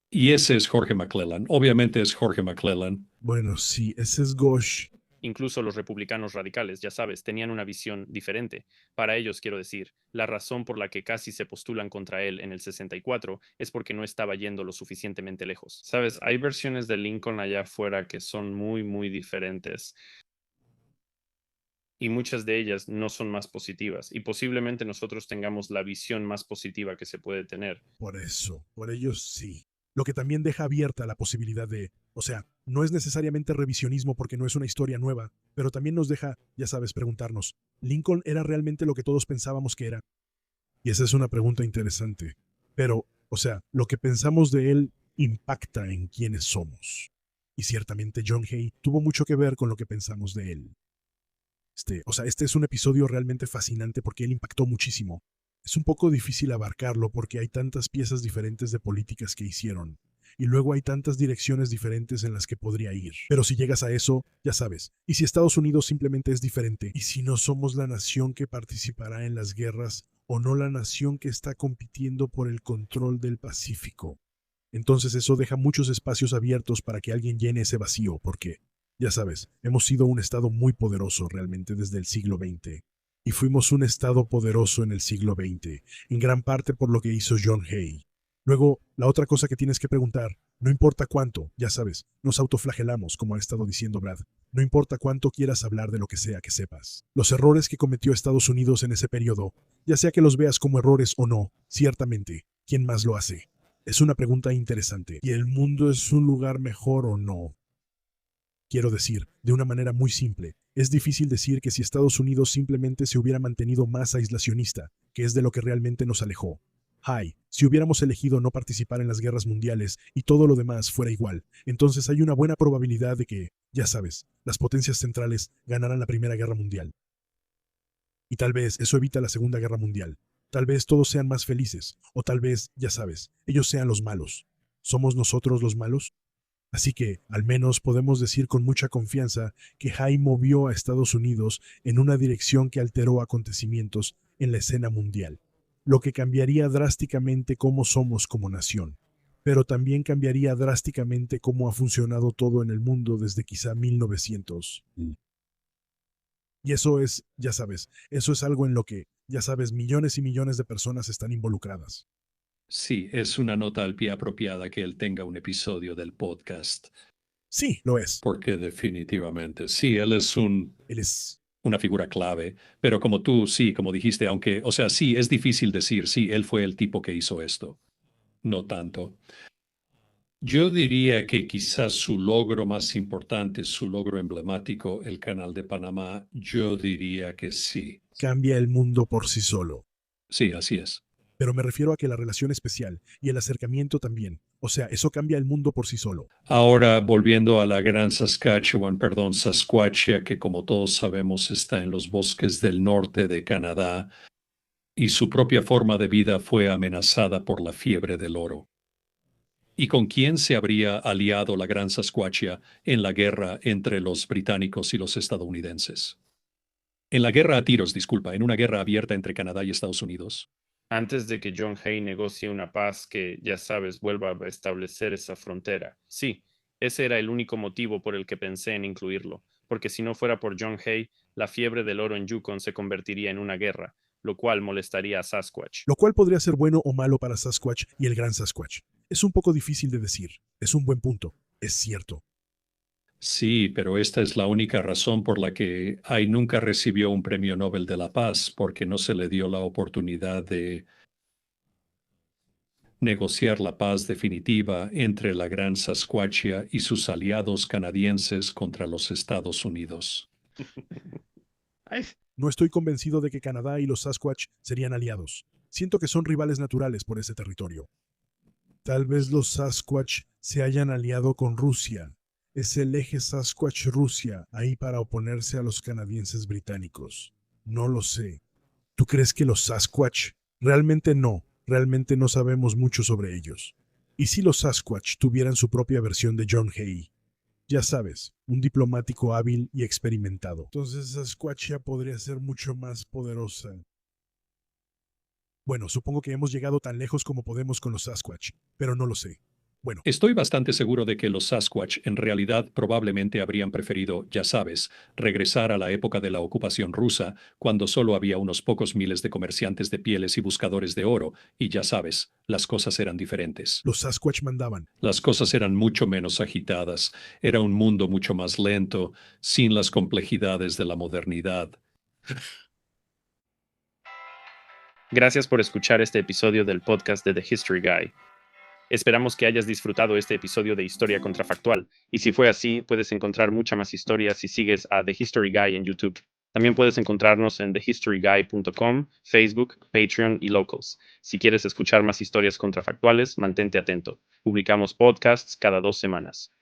Y ese es Jorge McClellan. Obviamente es Jorge McClellan. Bueno, sí, ese es Gosh. Incluso los republicanos radicales, ya sabes, tenían una visión diferente. Para ellos, quiero decir, la razón por la que casi se postulan contra él en el 64 es porque no estaba yendo lo suficientemente lejos. Sabes, hay versiones de Lincoln allá afuera que son muy, muy diferentes. Y muchas de ellas no son más positivas. Y posiblemente nosotros tengamos la visión más positiva que se puede tener. Por eso, por ellos sí. Lo que también deja abierta la posibilidad de, o sea, no es necesariamente revisionismo porque no es una historia nueva, pero también nos deja, ya sabes, preguntarnos, ¿Lincoln era realmente lo que todos pensábamos que era? Y esa es una pregunta interesante. Pero, o sea, lo que pensamos de él impacta en quiénes somos. Y ciertamente John Hay tuvo mucho que ver con lo que pensamos de él. Este es un episodio realmente fascinante porque él impactó muchísimo. Es un poco difícil abarcarlo porque hay tantas piezas diferentes de políticas que hicieron. Y luego hay tantas direcciones diferentes en las que podría ir. Pero si llegas a eso, ya sabes. Y si Estados Unidos simplemente es diferente, y si no somos la nación que participará en las guerras, o no la nación que está compitiendo por el control del Pacífico, entonces eso deja muchos espacios abiertos para que alguien llene ese vacío, porque, ya sabes, hemos sido un estado muy poderoso realmente desde el siglo XX. Y fuimos un estado poderoso en el siglo XX, en gran parte por lo que hizo John Hay. Luego, la otra cosa que tienes que preguntar, no importa cuánto, ya sabes, nos autoflagelamos, como ha estado diciendo Brad, no importa cuánto quieras hablar de lo que sea que sepas. Los errores que cometió Estados Unidos en ese periodo, ya sea que los veas como errores o no, ciertamente, ¿quién más lo hace? Es una pregunta interesante. ¿Y el mundo es un lugar mejor o no? Quiero decir, de una manera muy simple, es difícil decir que si Estados Unidos simplemente se hubiera mantenido más aislacionista, que es de lo que realmente nos alejó. Si hubiéramos elegido no participar en las guerras mundiales y todo lo demás fuera igual, entonces hay una buena probabilidad de que, ya sabes, las potencias centrales ganaran la Primera Guerra Mundial. Y tal vez eso evita la Segunda Guerra Mundial. Tal vez todos sean más felices, o tal vez, ya sabes, ellos sean los malos. ¿Somos nosotros los malos? Así que, al menos podemos decir con mucha confianza que Hay movió a Estados Unidos en una dirección que alteró acontecimientos en la escena mundial, lo que cambiaría drásticamente cómo somos como nación, pero también cambiaría drásticamente cómo ha funcionado todo en el mundo desde quizá 1900. Y eso es, ya sabes, eso es algo en lo que, ya sabes, millones y millones de personas están involucradas. Sí, es una nota al pie apropiada que él tenga un episodio del podcast, Sí, lo es. porque definitivamente, sí, él es Él es... una figura clave, pero como tú, sí, como dijiste, aunque, o sea, sí, es difícil decir, sí, él fue el tipo que hizo esto, no tanto. Yo diría que quizás su logro más importante, su logro emblemático, el Canal de Panamá, yo diría que sí. cambia el mundo por sí solo. Sí, así es. Pero me refiero a que la relación especial y el acercamiento también. O sea, eso cambia el mundo por sí solo. Ahora, volviendo a la gran Sasquatchia, que como todos sabemos está en los bosques del norte de Canadá, y su propia forma de vida fue amenazada por la fiebre del oro. ¿Y con quién se habría aliado la gran Sasquatchia en la guerra entre los británicos y los estadounidenses? En la guerra a tiros, disculpa, en una guerra abierta entre Canadá y Estados Unidos. Antes de que John Hay negocie una paz que, ya sabes, vuelva a establecer esa frontera. Sí, ese era el único motivo por el que pensé en incluirlo, porque si no fuera por John Hay, la fiebre del oro en Yukon se convertiría en una guerra, lo cual molestaría a Sasquatch. Lo cual podría ser bueno o malo para Sasquatch y el gran Sasquatch. Es un poco difícil de decir. Es un buen punto. Es cierto. Sí, pero esta es la única razón por la que Hay nunca recibió un premio Nobel de la Paz, porque no se le dio la oportunidad de negociar la paz definitiva entre la Gran Sasquatchia y sus aliados canadienses contra los Estados Unidos. No estoy convencido de que Canadá y los Sasquatch serían aliados. Siento que son rivales naturales por ese territorio. Tal vez los Sasquatch se hayan aliado con Rusia. Es el eje Sasquatch-Rusia ahí para oponerse a los canadienses británicos. No lo sé. ¿Tú crees que los Sasquatch? Realmente no sabemos mucho sobre ellos. ¿Y si los Sasquatch tuvieran su propia versión de John Hay? Ya sabes, un diplomático hábil y experimentado. Entonces Sasquatch podría ser mucho más poderosa. Bueno, supongo que hemos llegado tan lejos como podemos con los Sasquatch, pero no lo sé. Bueno, Estoy bastante seguro de que los Sasquatch en realidad probablemente habrían preferido, ya sabes, regresar a la época de la ocupación rusa, cuando solo había unos pocos miles de comerciantes de pieles y buscadores de oro, y ya sabes, las cosas eran diferentes. los Sasquatch mandaban. Las cosas eran mucho menos agitadas, era un mundo mucho más lento, sin las complejidades de la modernidad. Gracias por escuchar este episodio del podcast de The History Guy. Esperamos que hayas disfrutado este episodio de Historia Contrafactual, y si fue así, puedes encontrar mucha más historia si sigues a The History Guy en YouTube. También puedes encontrarnos en thehistoryguy.com, Facebook, Patreon y Locals. Si quieres escuchar más historias contrafactuales, mantente atento. Publicamos podcasts cada 2 semanas.